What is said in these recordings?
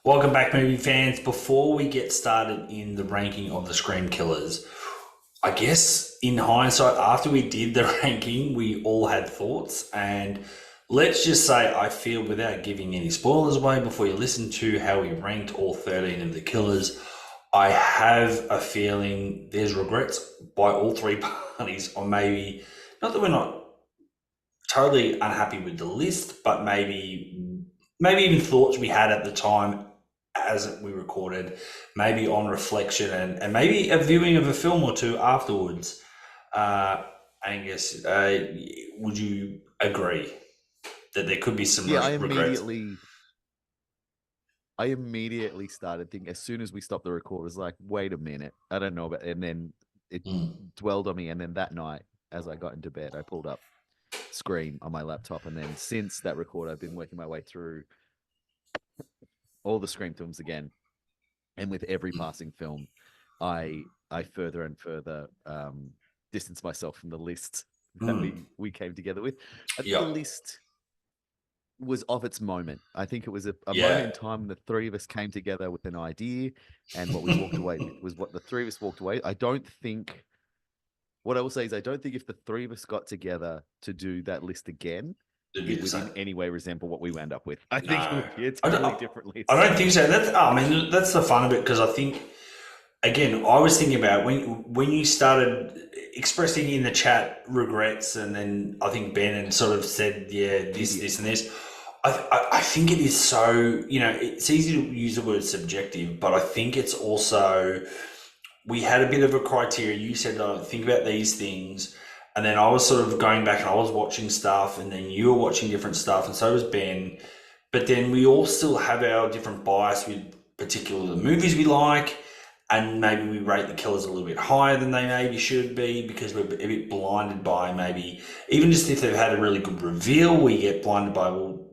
Welcome back, movie fans. Before we get started in the ranking of the Scream Killers, I guess in hindsight, after we did the ranking, we all had thoughts. And let's just say, I feel without giving any spoilers away before you listen to how we ranked all 13 of the killers, I have a feeling there's regrets by all three parties, or maybe not that we're not totally unhappy with the list, but maybe even thoughts we had at the time as we recorded, maybe on reflection and maybe a viewing of a film or two afterwards. Uh, Angus, would you agree that there could be some Yeah, regrets? I immediately started thinking as soon as we stopped the record, I was like, wait a minute, I don't know about, and then it Mm. dwelled on me. And then that night, as I got into bed, I pulled up Scream on my laptop. And then since that record, I've been working my way through all the Scream films again. And with every passing film, I further and further distance myself from the list that Mm. we came together with. I think the Yep. list was of its moment. I think it was a moment Yeah. in time when the three of us came together with an idea, and what we walked away with was what the three of us walked away. I don't think what I will say is I don't think if the three of us got together to do that list again, It'd be it the would in same. any way resemble what we wound up with. I think it No, would be a I totally don't. different I list. don't think so. I mean, that's the fun of it because I think again, I was thinking about when you started expressing in the chat regrets, and then I think Ben had sort of said, "Yeah, this, and this." I think it is so. It's easy to use the word subjective, but I think it's also we had a bit of a criteria. You said, "Oh, think about these things," and then I was sort of going back and I was watching stuff, and then you were watching different stuff, and so was Ben. But then we all still have our different bias with particular the movies we like, and maybe we rate the killers a little bit higher than they maybe should be because we're a bit blinded by maybe even just if they've had a really good reveal, we get blinded by well,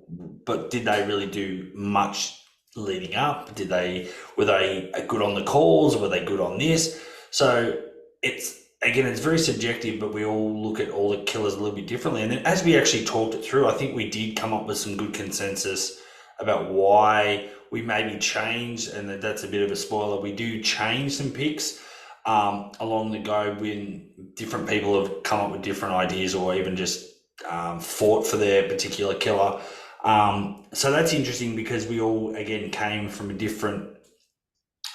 but did they really do much leading up? Were they good on the calls? Were they good on this? So it's very subjective, but we all look at all the killers a little bit differently. And then as we actually talked it through, I think we did come up with some good consensus about why we maybe changed, and that's a bit of a spoiler. We do change some picks along the go when different people have come up with different ideas or even just fought for their particular killer. So that's interesting because we all, again, came from a different,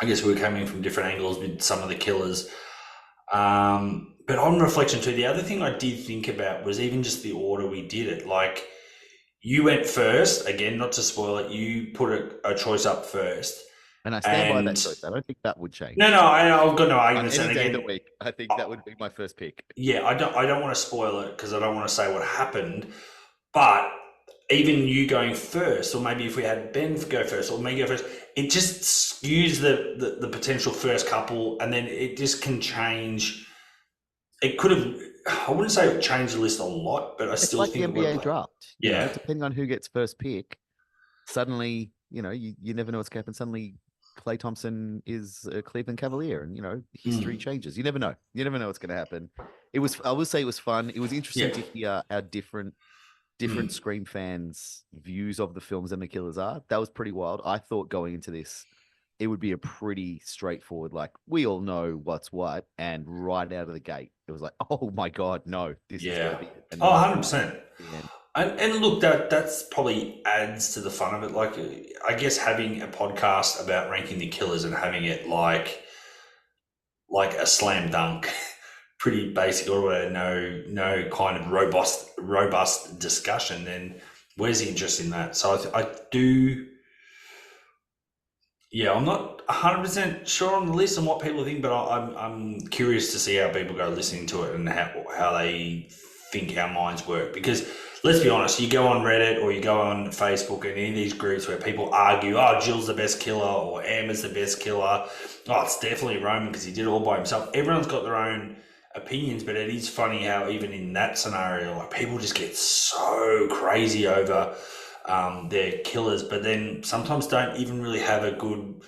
I guess we were coming from different angles with some of the killers. But on reflection too, the other thing I did think about was even just the order we did it. Like you went first, again, not to spoil it, you put a choice up first. And I stand by that And choice. I don't think that would no, change. no, I've got no On arguments. any And day of the again, week, I think uh, that would be my first pick. yeah, I don't want to spoil it because I don't want to say what happened. But even you going first, or maybe if we had Ben go first, or me go first, it just skews the potential first couple, and then it just can change. It could have. I wouldn't say it changed the list a lot, but I It's still like the think it would NBA have. draft, Yeah. depending on who gets first pick, suddenly, you never know what's going to happen. Suddenly, Clay Thompson is a Cleveland Cavalier, and history Mm. changes. You never know. You never know what's going to happen. I will say, it was fun. It was interesting Yeah. to hear how different Mm. Scream fans' views of the films and the killers are. That was pretty wild. I thought going into this, it would be a pretty straightforward, like we all know what's what, and right out of the gate, it was like, oh my god, no, this is going to Yeah. be a Oh, knife fight 100%. at the end. And look, that's probably adds to the fun of it. Like, I guess having a podcast about ranking the killers and having it like a slam dunk, pretty basic or no kind of robust discussion. Then where's the interest in that? So I do. Yeah, I'm not 100% sure on the list and what people think, but I'm curious to see how people go listening to it and how they think our minds work. Because let's be honest, you go on Reddit or you go on Facebook and any of these groups where people argue, oh, Jill's the best killer or Amber's the best killer. Oh, it's definitely Roman because he did it all by himself. Everyone's got their own opinions, but it is funny how even in that scenario, like people just get so crazy over their killers, but then sometimes don't even really have a good.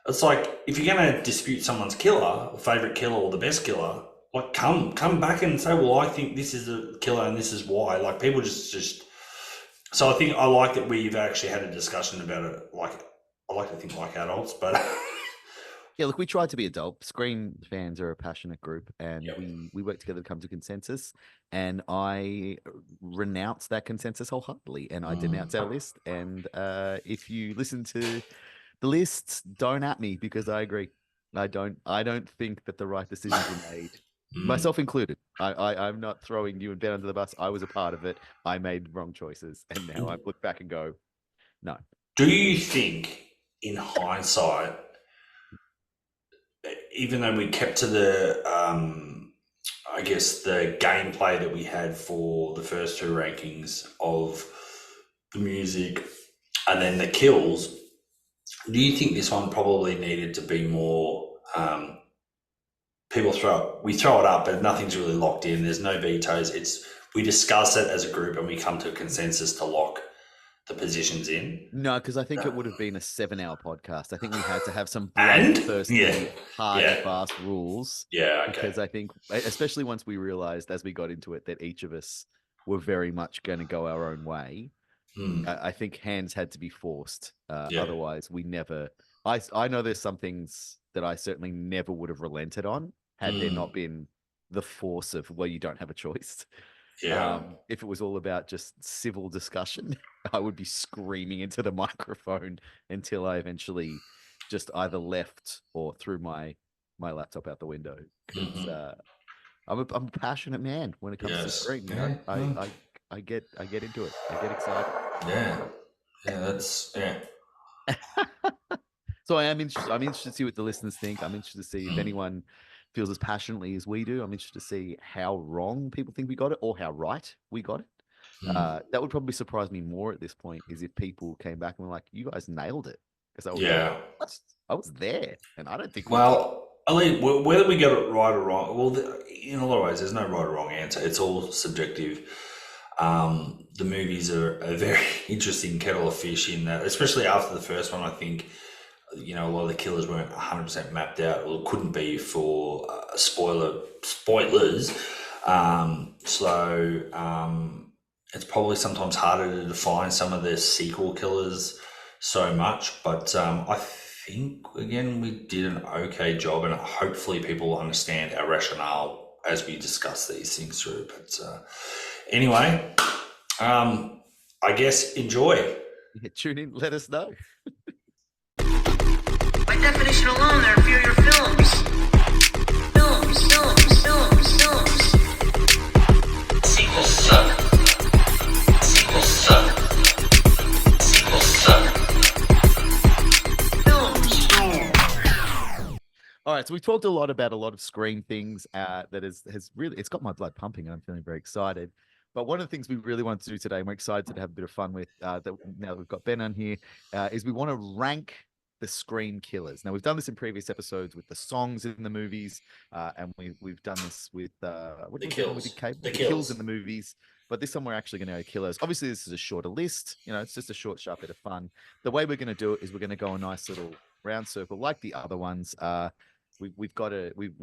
It's like if you're going to dispute someone's killer, or favorite killer, or the best killer, like come back and say, well, I think this is the killer and this is why. Like people just. So I think I like that we've actually had a discussion about it, like I like to think like adults, but Yeah, look, we tried to be adult. Scream fans are a passionate group, and yep. we work together to come to consensus. And I renounce that consensus wholeheartedly, and I denounce our list. And if you listen to the lists, don't at me because I agree. I don't think that the right decisions were made, myself included. I'm not throwing you and Ben under the bus. I was a part of it. I made wrong choices, and now I look back and go, no. Do you think, in hindsight, even though we kept to the, I guess, the gameplay that we had for the first two rankings of the music and then the kills, do you think this one probably needed to be more? We throw it up, but nothing's really locked in. There's no vetoes. We discuss it as a group and we come to a consensus to lock the positions in. No, because I think it would have been a 7-hour podcast. I think we had to have some And bloodthirsty, hard yeah. and fast rules. Yeah, okay. Because I think, especially once we realized as we got into it that each of us were very much going to go our own way, I think hands had to be forced. Yeah. Otherwise, we never. I know there's some things that I certainly never would have relented on had there not been the force of, well, you don't have a choice. Yeah. If it was all about just civil discussion, I would be screaming into the microphone until I eventually just either left or threw my laptop out the window. Because I'm a passionate man when it comes to Scream. You know, I get into it. I get excited. Yeah. Yeah, that's yeah. So I'm interested to see what the listeners think. I'm interested to see if anyone feels as passionately as we do. I'm interested to see how wrong people think we got it or how right we got it. That would probably surprise me more at this point is if people came back and were like, you guys nailed it. Because I was there and I don't think we did. Well, I mean, whether we get it right or wrong, well, in a lot of ways, there's no right or wrong answer. It's all subjective. The movies are a very interesting kettle of fish in that, especially after the first one. I think a lot of the killers weren't 100% mapped out, or couldn't be for spoilers. It's probably sometimes harder to define some of the sequel killers so much, but I think again we did an okay job, and hopefully people will understand our rationale as we discuss these things through. But anyway, I guess enjoy. Yeah, tune in, let us know. By definition alone, they're inferior films. Films. Sequels suck. Sequels suck. Sequels suck. Films. All right, so we talked a lot about a lot of Scream things that has really, it's got my blood pumping. I'm feeling very excited. But one of the things we really want to do today, and we're excited to have a bit of fun with, now that we've got Ben on here, is we want to rank the Scream killers. Now, we've done this in previous episodes with the songs in the movies, and we've done this with the kills in the movies. But this time we're actually going to go killers. Obviously, this is a shorter list. It's just a short, sharp bit of fun. The way we're going to do it is we're going to go a nice little round circle like the other ones. We've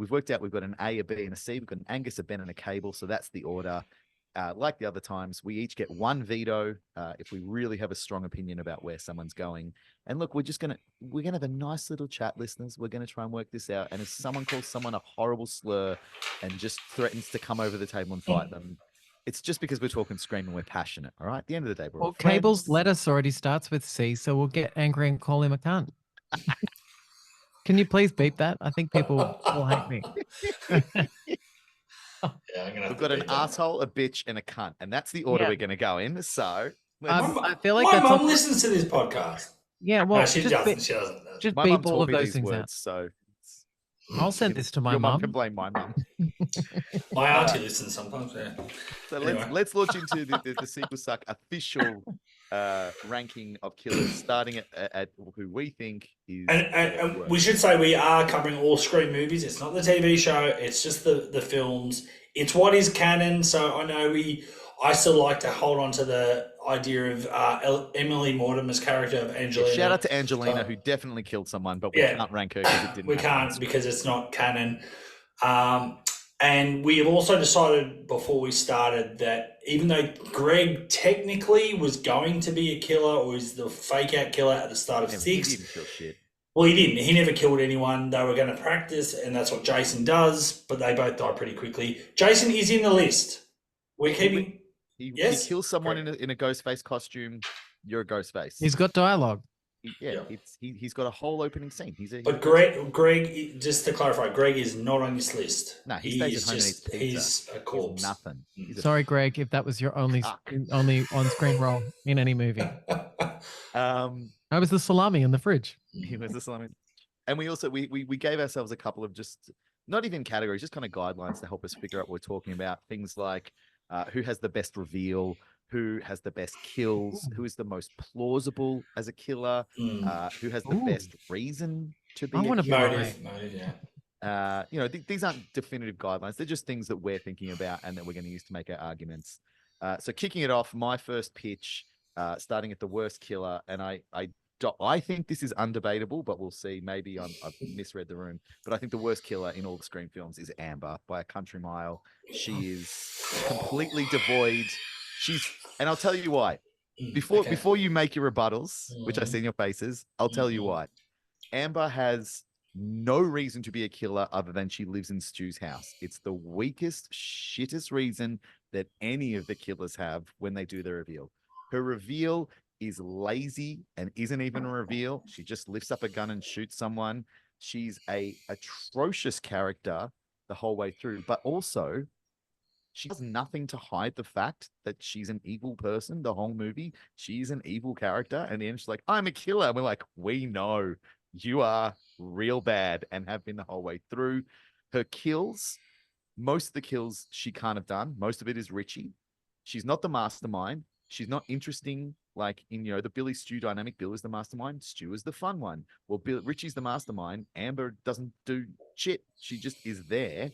worked out we've got an A, a B, and a C. We've got an Angus, a Ben, and a Cable. So that's the order. Like the other times, we each get one veto if we really have a strong opinion about where someone's going. And look, we're gonna have a nice little chat, listeners. We're gonna try and work this out. And if someone calls someone a horrible slur and just threatens to come over the table and fight them, it's just because we're talking Scream and we're passionate. All right. At the end of the day, we're all friends. Cable's lettuce already starts with C, so we'll get angry and call him a cunt. Can you please beep that? I think people will hate me. Yeah, we've got an asshole, a bitch, and a cunt, and that's the order we're going to go in. So I feel like my that's mum listens to this podcast. Yeah, well, No, she doesn't. She doesn't. Just my mum beep all taught of me those these things words, out. so I'll send this to my your mum mum. can blame my mum. My auntie listens sometimes. Yeah. So Anyway. let's launch into the Sequel Suck official ranking of killers, starting at who we think is. And we should say we are covering all Scream movies. It's not the TV show. It's just the films. It's what is canon. So I know I still like to hold on to the idea of Emily Mortimer's character of Angelina. Shout out to Angelina, who definitely killed someone, but we can't rank her because it didn't. We can't because it's not canon. And we have also decided before we started that even though Greg technically was going to be a killer or is the fake out killer at the start of He 6, didn't kill shit. well, he didn't. He never killed anyone. They were going to practice, and that's what Jason does, but they both die pretty quickly. Jason is in the list. We're keeping... He Yes? kills someone Correct. in a Ghostface costume. You're a Ghostface. He's got dialogue. Yeah. He's got a whole opening scene. But Greg, just to clarify, Greg is not on this list. No, he stays at home and eats pizza. He's a corpse. He's nothing. He's a Sorry, Greg, if that was your only on-screen role in any movie. I was the salami in the fridge. He was the salami. And we also we gave ourselves a couple of just not even categories, just kind of guidelines to help us figure out what we're talking about. Things like who has the best reveal, who has the best kills, who is the most plausible as a killer, who has the best reason to be I a want to killer. Motive, yeah. You know, these aren't definitive guidelines. They're just things that we're thinking about and that we're going to use to make our arguments. So kicking it off, my first pitch, starting at the worst killer, and I think this is undebatable, but we'll see. Maybe I've misread the room. But I think the worst killer in all the Scream films is Amber by a country mile. She is completely devoid. And I'll tell you why. Before you make your rebuttals, which I see in your faces, I'll tell you why. Amber has no reason to be a killer other than she lives in Stu's house. It's the weakest, shittest reason that any of the killers have when they do the reveal. Her reveal is lazy and isn't even a reveal. She just lifts up a gun and shoots someone. She's a atrocious character the whole way through, but also she has nothing to hide the fact that she's an evil person the whole movie. She's an evil character. And then she's like, I'm a killer. And we're like, we know you are real bad and have been the whole way through. Her kills, most of the kills she can't have done. Most of it is Richie. She's not the mastermind. She's not interesting, like in, the Billy Stu dynamic. Bill is the mastermind. Stu is the fun one. Well, Richie's the mastermind. Amber doesn't do shit. She just is there.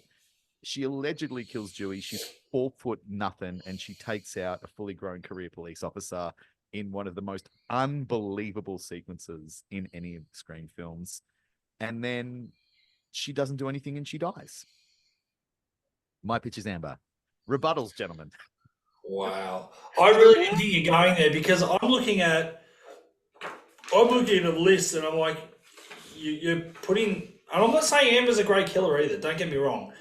She allegedly kills Dewey. She's 4 foot nothing, and she takes out a fully grown career police officer in one of the most unbelievable sequences in any of the Scream films. And then she doesn't do anything and she dies. My pitch is Amber. Rebuttals, gentlemen. Wow. I really didn't think you're going there because I'm looking at a list and I'm like, you're putting, and I'm not saying Amber's a great killer either, don't get me wrong,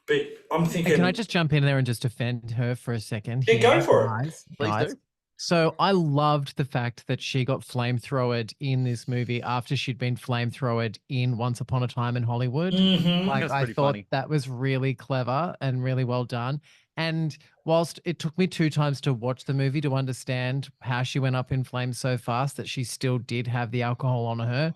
but I'm thinking. Hey, can I just jump in there and just defend her for a second? Yeah, go for it. Please do. So I loved the fact that she got flamethrowed in this movie after she'd been flamethrowed in Once Upon a Time in Hollywood. Like, That's I pretty thought funny. that was really clever and really well done. And whilst it took me 2 times to watch the movie to understand how she went up in flames so fast that she still did have the alcohol on her,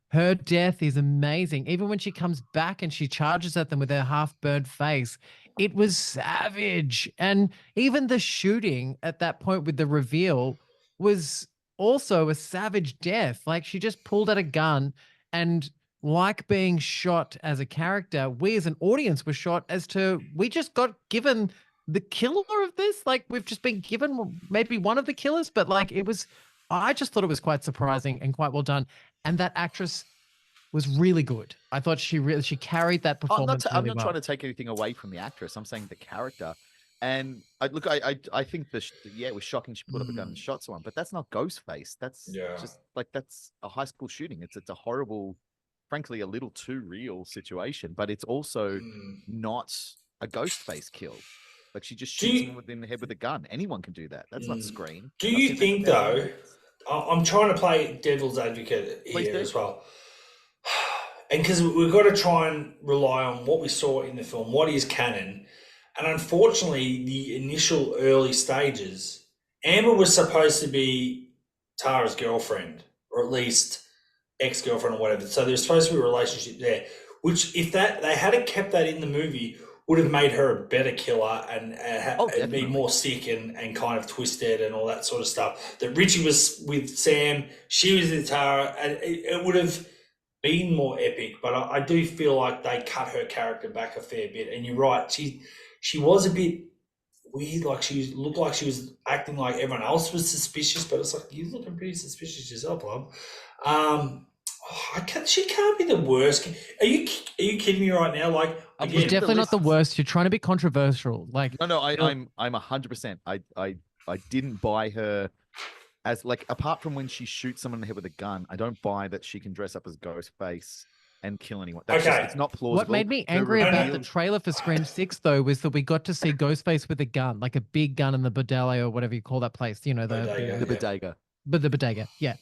her death is amazing. Even when she comes back and she charges at them with her half-burned face, it was savage. And even the shooting at that point with the reveal was also a savage death. Like, she just pulled out a gun, and like being shot as a character, we as an audience were shot as to, we just got given the killer of this. Like, we've just been given maybe one of the killers, but like, I just thought it was quite surprising and quite well done. And that actress was really good. I thought she carried that performance I'm really not well. trying to take anything away from the actress. I'm saying the character. And I think it was shocking she put up a gun and shot someone, but that's not Ghostface. That's just like, that's a high school shooting. It's a horrible, frankly, a little too real situation, but it's also not a Ghostface kill. Like, she just shoots someone in the head with a gun. Anyone can do that. That's not Scream. Do you think, though, I'm trying to play devil's advocate here as well. And because we've got to try and rely on what we saw in the film, what is canon. And unfortunately, the initial early stages, Amber was supposed to be Tara's girlfriend, or at least ex-girlfriend or whatever. So there's supposed to be a relationship there, which if they had kept that in the movie, would have made her a better killer and be more sick and kind of twisted and all that sort of stuff. That Richie was with Sam, she was with Tara, and it would have been more epic. But I do feel like they cut her character back a fair bit. And you're right, she was a bit weird. Like, she looked like she was acting like everyone else was suspicious, but it's like, you're looking pretty suspicious yourself, love. She can't be the worst. Are you kidding me right now? Like I'm She's looking at again, the definitely not the lists. worst. You're trying to be controversial. Like, No, you know, I'm 100%. I didn't buy her as like apart from when she shoots someone in the head with a gun. I don't buy that she can dress up as Ghostface and kill anyone. That's just okay. it's not plausible. what made me Her angry about the reveal- trailer for Scream 6, though, was that we got to see Ghostface with a gun, like a big gun in the bodega or whatever you call that place. You know, Bodega. the Yeah. bodega. but the bodega. Yeah.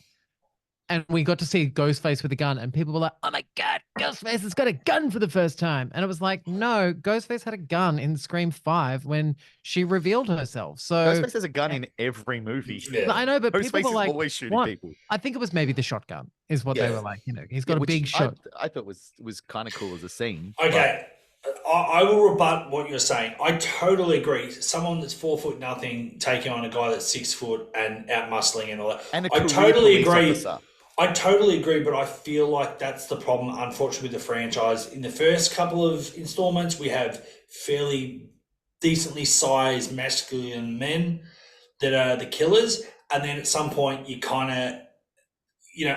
And we got to see Ghostface with a gun, and people were like, "Oh my god, Ghostface has got a gun for the first time!" And it was like, no, Ghostface had a gun in Scream 5 when she revealed herself. So Ghostface has a gun in every movie. Yeah. I know, but people Ghostface were is like, always shooting "What?" people. I think it was maybe the shotgun, is what they Yeah. were like. You know, he's Yeah, got a which big shot. I thought was kind of cool as a scene. but- Okay. I will rebut what you're saying. I totally agree. Someone that's 4 foot nothing taking on a guy that's 6 foot and out muscling and all that. and a I career totally police agree. officer. I totally agree, but I feel like that's the problem, unfortunately, with the franchise. In the first couple of installments, we have fairly decently sized masculine men that are the killers, and then at some point, you kind of,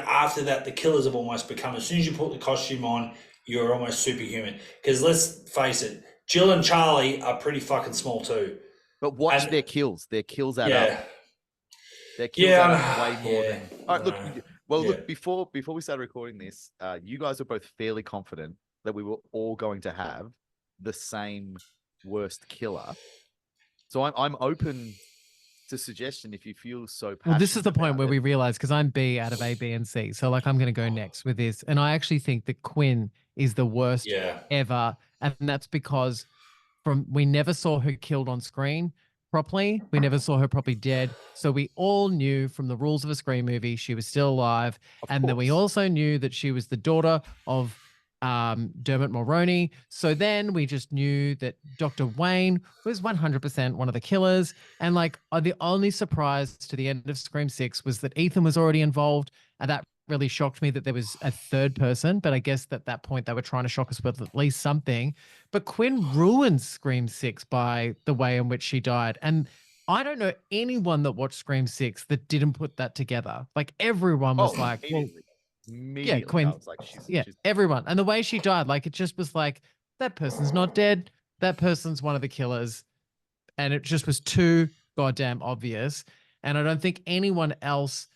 after that, the killers have almost become. As soon as you put the costume on, you're almost superhuman. Because let's face it, Jill and Charlie are pretty fucking small too. But watch And- their kills. Their kills add Yeah. up. Their kills Yeah, add up way more yeah, than. All right, look. no, Well, yeah. look. Before we started recording this, you guys were both fairly confident that we were all going to have the same worst killer. So I'm open to suggestion if you feel so passionate. Well, this is the point about where it. we realize, because I'm B out of A, B, and C. So, like, I'm going to go next with this. And I actually think that Quinn is the worst Yeah. ever. And that's because we never saw her killed on screen properly. We never saw her properly dead. So we all knew from the rules of a Scream movie she was still alive. Of And then we course. also knew that she was the daughter of Dermot Mulroney. So then we just knew that Dr. Wayne was 100% one of the killers. And like the only surprise to the end of Scream 6 was that Ethan was already involved. And that really shocked me that there was a third person. But I guess at that point they were trying to shock us with at least something. But Quinn ruined Scream 6 by the way in which she died. And I don't know anyone that watched Scream 6 that didn't put that together. Like everyone was like, well, immediately. Quinn. I was like, yeah, she's everyone. And the way she died, like it just was like, that person's not dead. That person's one of the killers. And it just was too goddamn obvious. And I don't think anyone else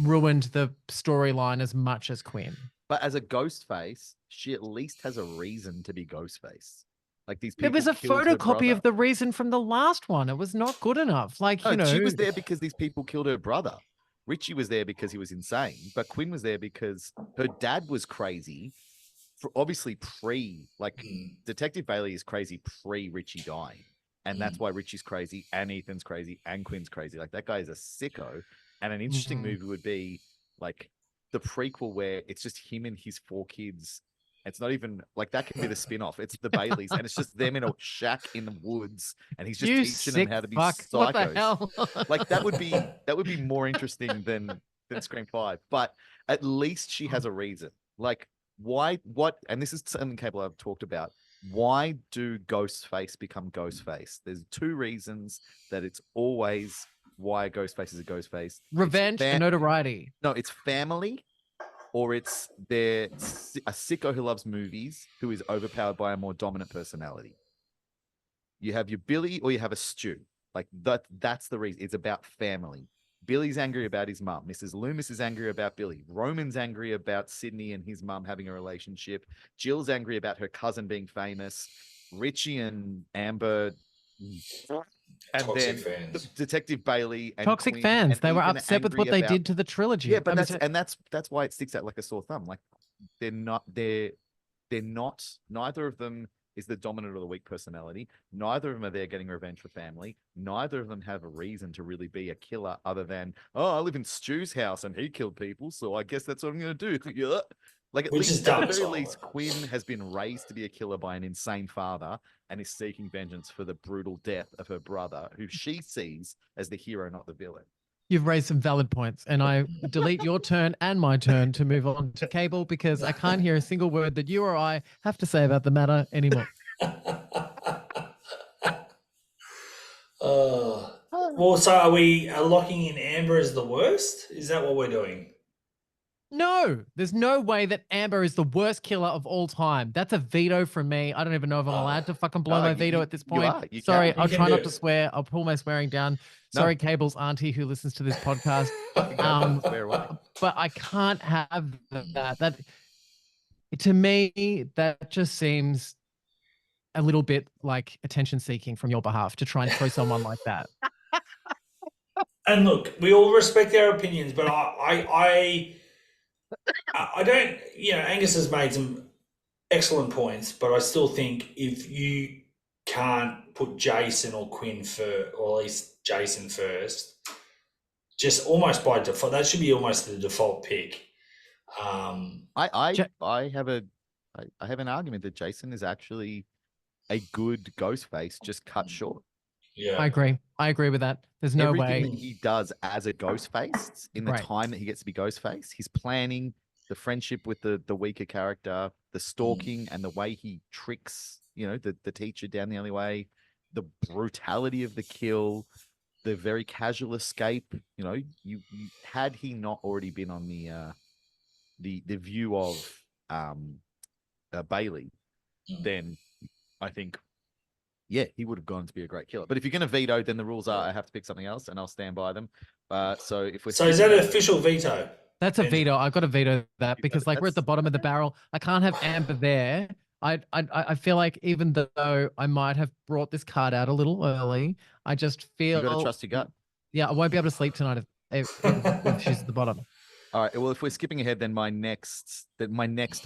ruined the storyline as much as Quinn. But as a Ghostface, she at least has a reason to be Ghostface. Like these There people. was a killed her photocopy of brother. the reason from the last one. It was not good enough. Like, No, you know, she was there because these people killed her brother. Richie was there because he was insane, but Quinn was there because her dad was crazy. Obviously, Detective Bailey is crazy pre Richie dying, and that's why Richie's crazy, and Ethan's crazy, and Quinn's crazy. Like that guy is a sicko. And an interesting movie would be like the prequel where it's just him and his 4 kids. It's not even like that can be the spin-off. It's the Baileys, and it's just them in a shack in the woods, and he's just you teaching sick them how to be fuck. What the psychos. hell? Like that would be more interesting than Scream 5. But at least she has a reason. Like why? What? And this is something Cable I've talked about. Why do Ghostface become Ghostface? There's 2 reasons that it's always why a Ghostface is a Ghostface. It's Revenge and notoriety. No, it's family, or it's a sicko who loves movies who is overpowered by a more dominant personality. You have your Billy or you have a Stu. Like that's the reason. It's about family. Billy's angry about his mum. Mrs. Loomis is angry about Billy. Roman's angry about Sydney and his mum having a relationship. Jill's angry about her cousin being famous. Richie and Amber, and Toxic then fans. Detective Bailey and Toxic Quinn fans. and They were Ethan are upset with angry what they about- did to the trilogy. Yeah, but I mean, that's why it sticks out like a sore thumb. Like they're not neither of them is the dominant or the weak personality. Neither of them are there getting revenge for family. Neither of them have a reason to really be a killer other than, oh, I live in Stu's house and he killed people, so I guess that's what I'm gonna do. Yeah. Like at Which is least dumb at the as very well. least, Quinn has been raised to be a killer by an insane father and is seeking vengeance for the brutal death of her brother, who she sees as the hero, not the villain. you've raised some valid points, and I delete your turn and my turn to move on to Cable because I can't hear a single word that you or I have to say about the matter anymore. Well, so are we locking in Amber as the worst? Is that what we're doing? No, there's no way that Amber is the worst killer of all time. That's a veto from me. I don't even know if I'm allowed to fucking blow No, my you- veto you- at this you point. are. You Sorry, can. I'll You can try do not it. to swear. I'll pull my swearing down. No. Sorry, Cable's auntie who listens to this podcast. Go, swear away. But I can't have that. That to me, that just seems a little bit like attention seeking from your behalf to try and throw someone like that. And look, we all respect our opinions, but I don't. You know, Angus has made some excellent points, but I still think if you can't put Jason or Quinn first, or at least Jason first, just almost by default, that should be almost the default pick. I Ja- I have a I have an argument that Jason is actually a good Ghostface, just cut short. Yeah, I agree. I agree with that. There's no Everything way. that he does as a Ghostface in the Right. time that he gets to be Ghostface, he's planning the friendship with the weaker character, the stalking, and the way he tricks, the teacher down the alleyway, the brutality of the kill, the very casual escape. You had he not already been on the view of Bailey, then I think, yeah, he would have gone to be a great killer. But if you're going to veto, then the rules are I have to pick something else, and I'll stand by them. So if we're So is that an skipping- official veto? That's a And- veto. I've got to veto that because like we're at the That's- bottom of the barrel. I can't have Amber there. I feel like even though I might have brought this card out a little early, I just feel you got to trust your gut. Yeah, I won't be able to sleep tonight if she's at the bottom. All right. Well, if we're skipping ahead, then my next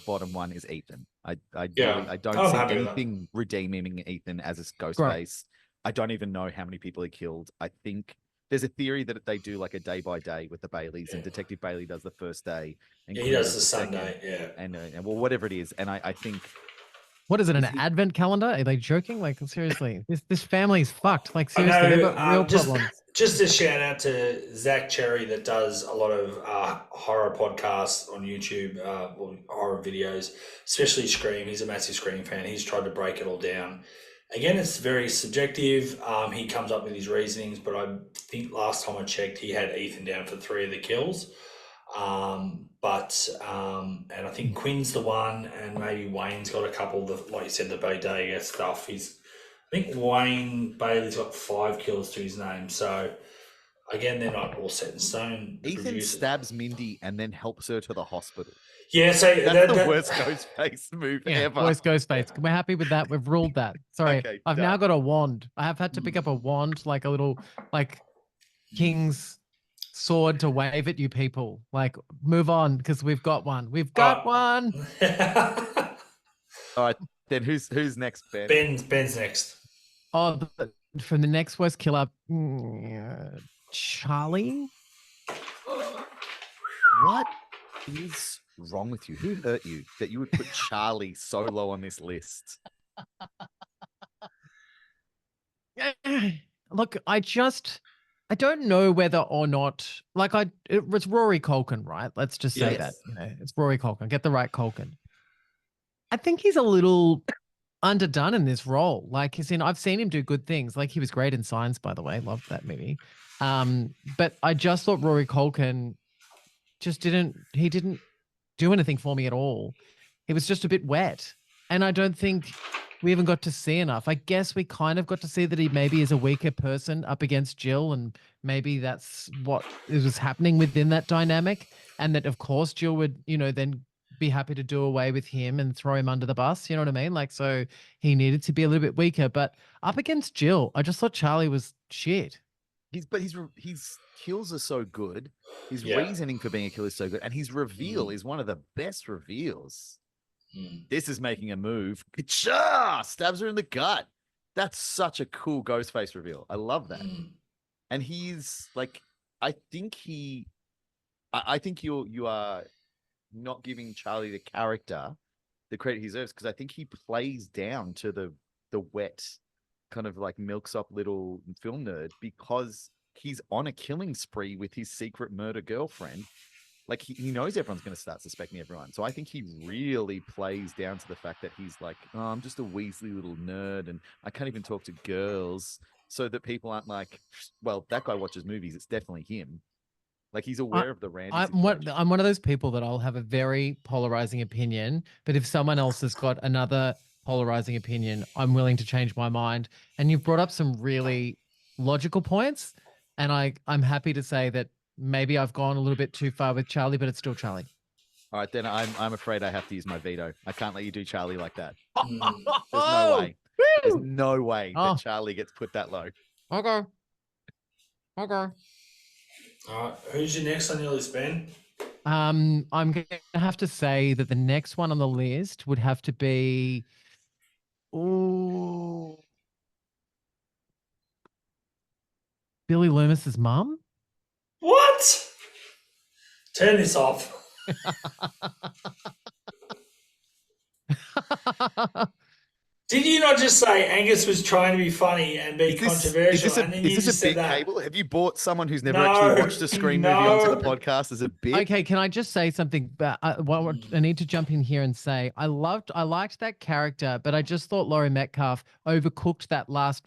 bottom one is Ethan. I Yeah, really, I don't I'm see happy with that. anything redeeming Ethan as a Ghostface. I don't even know how many people he killed. I think there's a theory that they do like a day by day with the Baileys, and Detective Bailey does the first day, and He Quinn does the second, Sunday, yeah. and well, whatever it is. And I think What is it? An Is he- advent calendar? Are they joking? Like seriously, this family's fucked. Like I seriously, they've know, got real just, problems. just a shout out to Zach Cherry that does a lot of horror podcasts on YouTube, or horror videos, especially Scream. He's a massive Scream fan. He's tried to break it all down. Again, it's very subjective. He comes up with his reasonings, but I think last time I checked, he had Ethan down for 3 of the kills. And I think Quinn's the one, and maybe Wayne's got a couple of like you said, the bodega stuff. I think Wayne Bailey's got 5 kills to his name. So again, they're not all set in stone. The Ethan producers- stabs Mindy and then helps her to the hospital. Yeah, so That's the worst Ghostface move Yeah, ever. voice Ghostface. We're happy with that. We've ruled that. Sorry, Okay, I've now done. got a wand. I have had to pick up a wand, like a little like king's sword to wave at you people. Like move on because we've got one. We've got one. All right, then who's next, Ben? Ben's next. Oh, from the next worst killer, Charlie. What is wrong with you? Who hurt you that you would put Charlie so low on this list? Look, I don't know whether or not it was Rory Culkin, right? Let's just say that Yes. it's Rory Culkin. Get the right Culkin. I think he's a little underdone in this role. Like I've seen him do good things. Like he was great in Signs, by the way. Loved that movie. But I just thought Rory Culkin didn't do anything for me at all. He was just a bit wet. And I don't think we even got to see enough. I guess we kind of got to see that he maybe is a weaker person up against Jill, and maybe that's what was happening within that dynamic. And that of course Jill would, then be happy to do away with him and throw him under the bus. You know what I mean? Like, so he needed to be a little bit weaker, but up against Jill, I just thought Charlie was shit. His kills are so good. His Yeah. reasoning for being a killer is so good, and his reveal is one of the best reveals. This is making a move. Ka-cha! Stabs her in the gut. That's such a cool Ghostface reveal. I love that. And he's like, I think you are not giving Charlie the character the credit he deserves, because I think he plays down to the wet kind of like milksop little film nerd, because he's on a killing spree with his secret murder girlfriend. Like he knows everyone's going to start suspecting everyone. So I think he really plays down to the fact that he's like, oh, I'm just a Weasley little nerd and I can't even talk to girls, so that people aren't like, well, that guy watches movies. It's definitely him. Like he's aware of the Randy I'm one situation. I'm one of those people that I'll have a very polarizing opinion, but if someone else has got another polarizing opinion, I'm willing to change my mind. And you've brought up some really logical points, and I'm happy to say that maybe I've gone a little bit too far with Charlie, but it's still Charlie. All right, then I'm afraid I have to use my veto. I can't let you do Charlie like that. Mm. There's no way. There's Woo! no way Oh. that Charlie gets put that low. Okay. Okay. All right, who's your next on your list, Ben? I'm going to have to say that the next one on the list would have to be, ooh, Billy Loomis's mum. What? Turn this off. Did you not just say Angus was trying to be funny and be controversial, and then you is just this a said bit that? cable? Have you bought someone who's never No, actually watched a Scream movie onto the no. podcast as a bit? Okay, can I just say something? But I need to jump in here and say I liked that character, but I just thought Laurie Metcalf overcooked that last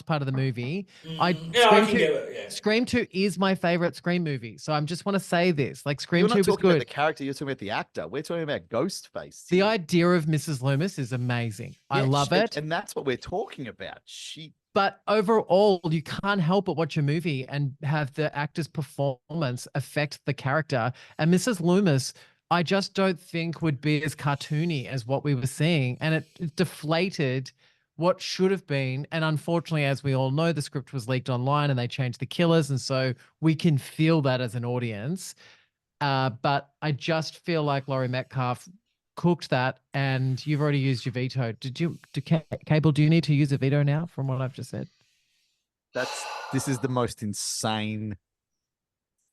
part of the movie. I can get it. Yeah. Scream 2 is my favorite Scream movie, so I just want to say this: like Scream You're 2 not was talking about good. the character. You're talking about the actor. We're talking about Ghostface. The idea of Mrs. Loomis is amazing. I love it. And that's what we're talking about. But overall, you can't help but watch a movie and have the actor's performance affect the character. And Mrs. Loomis, I just don't think would be as cartoony as what we were seeing. And it deflated what should have been. And unfortunately, as we all know, the script was leaked online and they changed the killers. And so we can feel that as an audience. But I just feel like Laurie Metcalf cooked that, and you've already used your veto. Cable, do you need to use a veto now from what I've just said? This is the most insane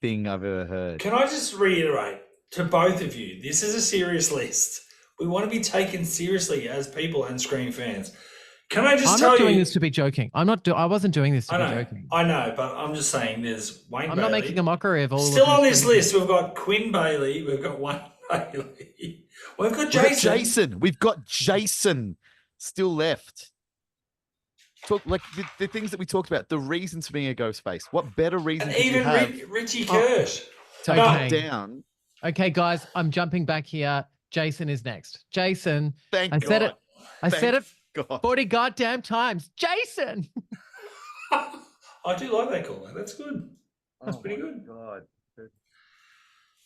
thing I've ever heard. Can I just reiterate to both of you, this is a serious list. We want to be taken seriously as people and Scream fans. Can I just tell you? I'm not doing this to be joking. I wasn't doing this to be joking. I know, but I'm just saying there's Wayne I'm Bailey. not making a mockery of all Still of on this list, we've got Quinn Bailey, we've got Wayne Bailey. We've got Jason. We've got Jason still left. Talk like the things that we talked about, the reasons for being a Ghostface. What better reason And could you even have? Richie Kirsch. Okay. Down. Okay, guys, I'm jumping back here. Jason is next. Jason. Thank I God. said it. I said it God. 40 goddamn times. Jason. I do like that call. That's good. That's pretty good. God.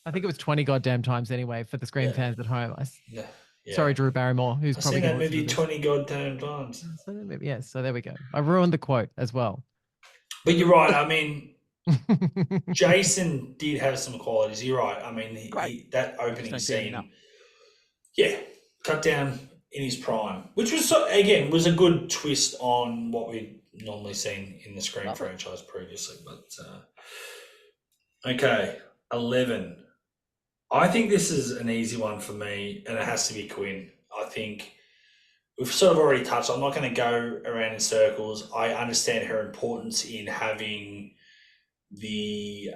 I think it was 20 goddamn times anyway for the Scream fans at home. Yeah. Sorry, Drew Barrymore, who's I've probably seen that gonna listen movie to 20 goddamn times. this. Yes, so there we go. I ruined the quote as well. But you're right. I mean, Jason did have some qualities. You're right. I mean, that opening scene, cut down in his prime, which was was a good twist on what we'd normally seen in the Scream franchise previously. But okay, 11. I think this is an easy one for me, and it has to be Quinn. I think we've sort of already touched. I'm not going to go around in circles. I understand her importance in having the,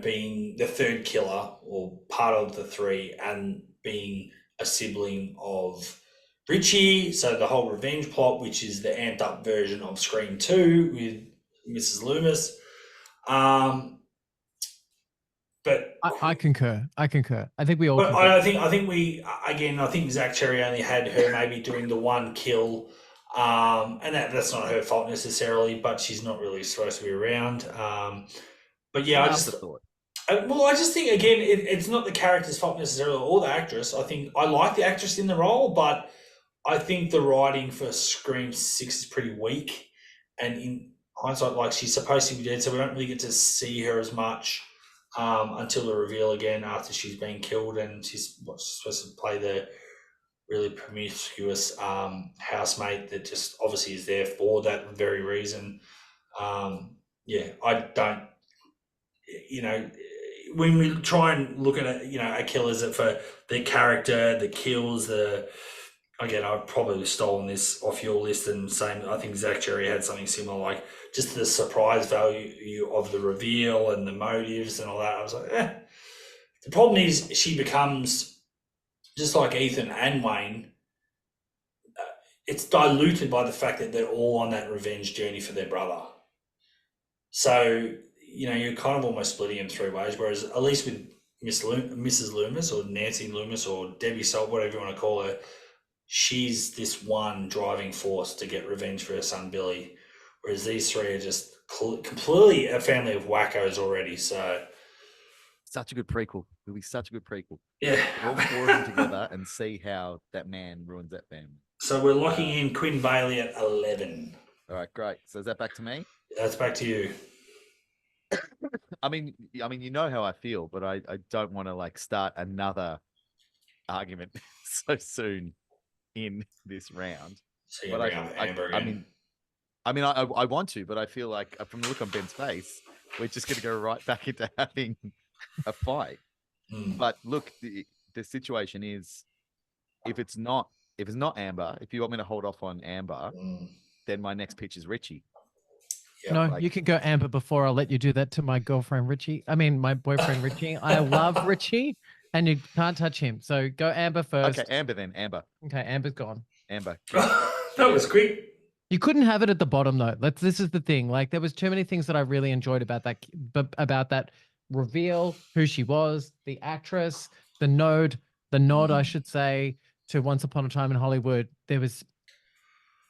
being the third killer or part of the three, and being a sibling of Richie. So the whole revenge plot, which is the amped up version of Scream 2 with Mrs. Loomis. But I concur. I think we all. But concur. I think Zach Cherry only had her maybe doing the one kill, and that's not her fault necessarily. But she's not really supposed to be around. But yeah, I just think again, it's not the character's fault necessarily or the actress. I think I like the actress in the role, but I think the writing for Scream 6 is pretty weak. And in hindsight, like, she's supposed to be dead, so we don't really get to see her as much. Until the reveal again after she's been killed, and she's supposed to play the really promiscuous housemate that just obviously is there for that very reason. I don't, when we try and look at it, a killer, is it for the character, the kills, I've probably stolen this off your list, and I think Zach Cherry had something similar, like just the surprise value of the reveal and the motives and all that. I was like, The problem is she becomes, just like Ethan and Wayne, it's diluted by the fact that they're all on that revenge journey for their brother. So, you're kind of almost splitting them three ways. Whereas at least with Mrs. Loomis or Nancy Loomis or Debbie Salt, whatever you want to call her, she's this one driving force to get revenge for her son Billy. Whereas these three are just completely a family of wackos already. So Such a good prequel. It'll be such a good prequel. yeah, All four of them together and see how that man ruins that family. so we're locking in Quinn Bailey at 11. All right, great. So is that back to me? That's back to you. I mean, you know how I feel, but I don't want to like start another argument so soon in this round. So you But bring up Amber again. I want to, but I feel like from the look on Ben's face, we're just going to go right back into having a fight. Mm. But look, the situation is, if it's not Amber, if you want me to hold off on Amber, then my next pitch is Richie. Yeah, No, like- you can go Amber before I'll let you do that to my girlfriend Richie. I mean, my boyfriend Richie. I love Richie, and you can't touch him. So go Amber first. Okay, Amber then. Amber. Okay, Amber's gone. Amber. that was quick. You couldn't have it at the bottom though. This is the thing. Like there was too many things that I really enjoyed about that reveal, who she was, the actress, the nod, I should say, to Once Upon a Time in Hollywood. There was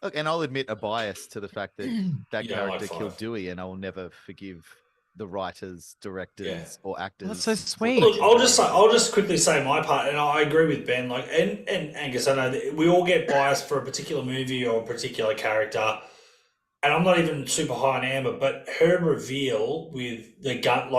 Look, and I'll admit a bias to the fact that that You don't like character killed Five. Dewey, and I will never forgive the writers, directors, or actors. That's so sweet. Look, I'll just quickly say my part, and I agree with Ben. Like, and Angus, I know that we all get biased for a particular movie or a particular character, and I'm not even super high on Amber, but her reveal with the gun,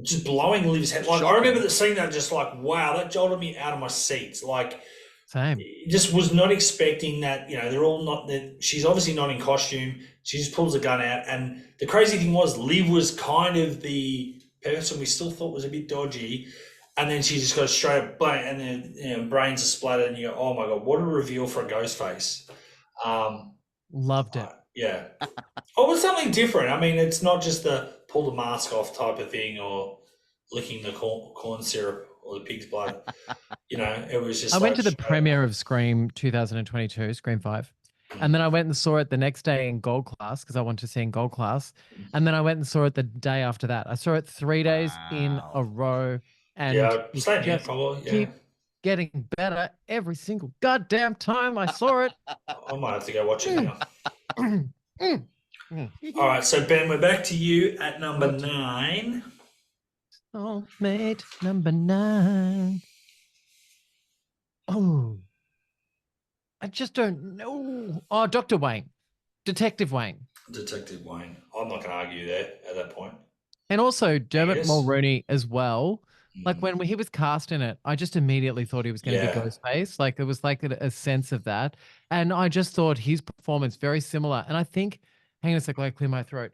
just blowing Liv's head. Like, I Shocking. remember the scene that just like, wow, that jolted me out of my seats. Like, Same. just was not expecting that. They're all not. She's obviously not in costume. She just pulls the gun out, and the crazy thing was, Liv was kind of the person we still thought was a bit dodgy, and then she just goes straight up, bang, and then brains are splattered, and you go, "Oh my god, what a reveal for a Ghostface!" Loved it. Yeah, oh, it's something different. I mean, it's not just the pull the mask off type of thing, or licking the corn syrup or the pig's blood. It was just. I went to the straight premiere of Scream 2022, Scream 5. And then I went and saw it the next day in Gold Class because I wanted to see in Gold Class. And then I went and saw it the day after that. I saw it 3 days in Wow. a row. And Yeah, it same here, just probably. Yeah, keep getting better every single goddamn time I saw it. I might have to go watch it now. Mm. All right, so Ben, we're back to you at number 9. Soulmate number 9. Oh, I just don't know. Oh, Dr. Wayne, Detective Wayne. Detective Wayne. I'm not going to argue there at that point. And also Dermot Angus? Mulroney as well. Like Mm. when he was cast in it, I just immediately thought he was going to Yeah. be Ghostface. Like there was like a sense of that. And I just thought his performance very similar. And I think, hang on a sec, let me clear my throat.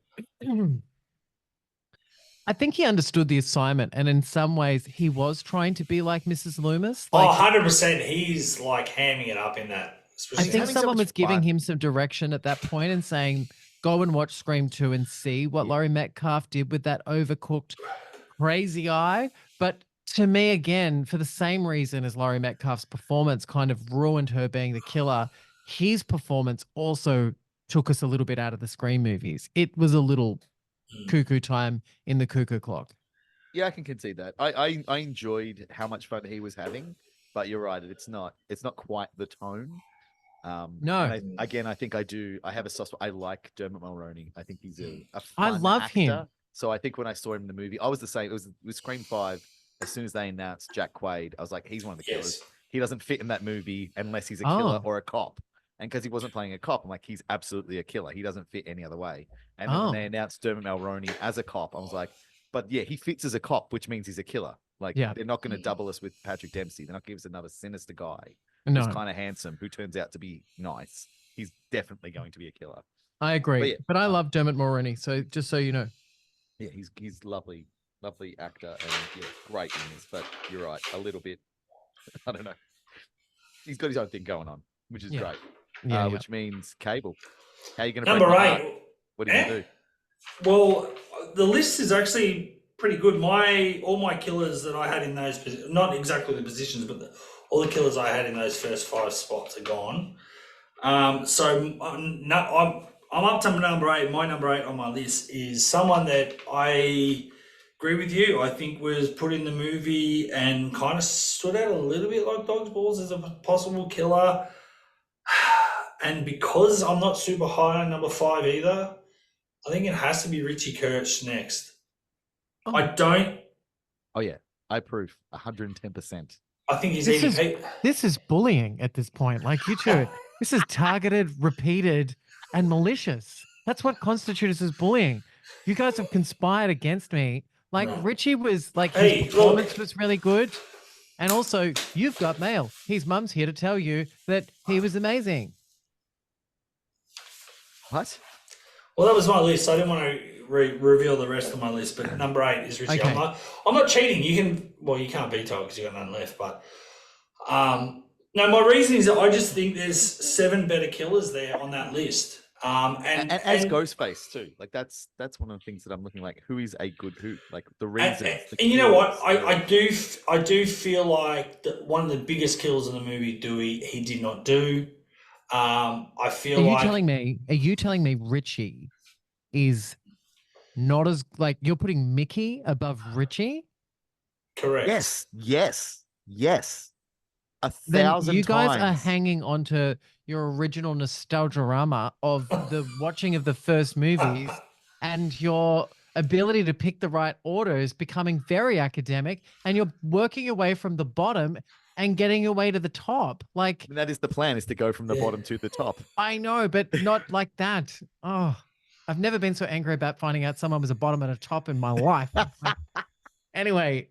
I think he understood the assignment. And in some ways he was trying to be like Mrs. Loomis. Like, 100%. He's like hamming it up in that. I especially think having so someone much was giving fun. him some direction at that point and saying, go and watch Scream 2 and see what Laurie Metcalf did with that overcooked crazy eye. But to me, again, for the same reason as Laurie Metcalf's performance kind of ruined her being the killer, his performance also took us a little bit out of the Scream movies. It was a little cuckoo time in the cuckoo clock. Yeah, I can concede that. I enjoyed how much fun he was having, but you're right. It's not quite the tone. No. and I think I have a soft spot. I like Dermot Mulroney. I think he's a I fun love him. actor. So I think when I saw him in the movie, I was the same. It was with Scream 5. As soon as they announced Jack Quaid, I was like, he's one of the killers. Yes. He doesn't fit in that movie unless he's a killer Oh. or a cop. And because he wasn't playing a cop, I'm like, he's absolutely a killer. He doesn't fit any other way. And then Oh. when they announced Dermot Mulroney as a cop, I was like, but yeah, he fits as a cop, which means he's a killer. Like, Yeah. they're not going to double us with Patrick Dempsey. They're not going to give us another sinister guy No, who's kind of handsome, who turns out to be nice. He's definitely going to be a killer. I agree. But, yeah, I love Dermot Mulroney. So just so you know. Yeah, he's lovely, lovely actor, and yeah, great in this. But you're right, a little bit. I don't know. He's got his own thing going on, which is Yeah. great. Yeah, Which means Cable. How are you going to Number break my heart? 8. What are you going to do? Well, the list is actually pretty good. All my killers that I had in those, not exactly the positions, but all the killers I had in those first 5 spots are gone. So no, I'm up to number 8. My number 8 on my list is someone that I agree with you. I think was put in the movie and kind of stood out a little bit like Dog's Balls as a possible killer. And because I'm not super high on number 5 either, I think it has to be Richie Kurtz next. Oh. I don't. Oh yeah, I approve 110%. I think he's This eating. This is bullying at this point. Like you two, this is targeted, repeated, and malicious. That's what constitutes as bullying. You guys have conspired against me. Like Right. Richie was like Hey, his performance look. was really good. And also, you've got mail. His mum's here to tell you that he was amazing. What? Well, that was my list. I didn't want to reveal the rest of my list, but number 8 is Richie. Okay. I'm not cheating. You can. Well, you can't be told because you got none left. But no, my reason is that I just think there's 7 better killers there on that list. And as Ghostface too. Like that's one of the things that I'm looking like. Who is a good who? Like the reasons. And the you know what? kills, I do feel like that one of the biggest kills in the movie, Dewey, he did not do. I feel Are you like telling me Richie is not as like you're putting Mickey above Richie? correct. Yes. A Then thousand you guys are times. hanging on to your original nostalgia-rama of the watching of the first movies and your ability to pick the right order is becoming very academic and you're working your way from the bottom and getting your way to the top. Like And that is the plan, is to go from the Yeah. bottom to the top. I know, but not like that. Oh, I've never been so angry about finding out someone was a bottom and a top in my life. Anyway,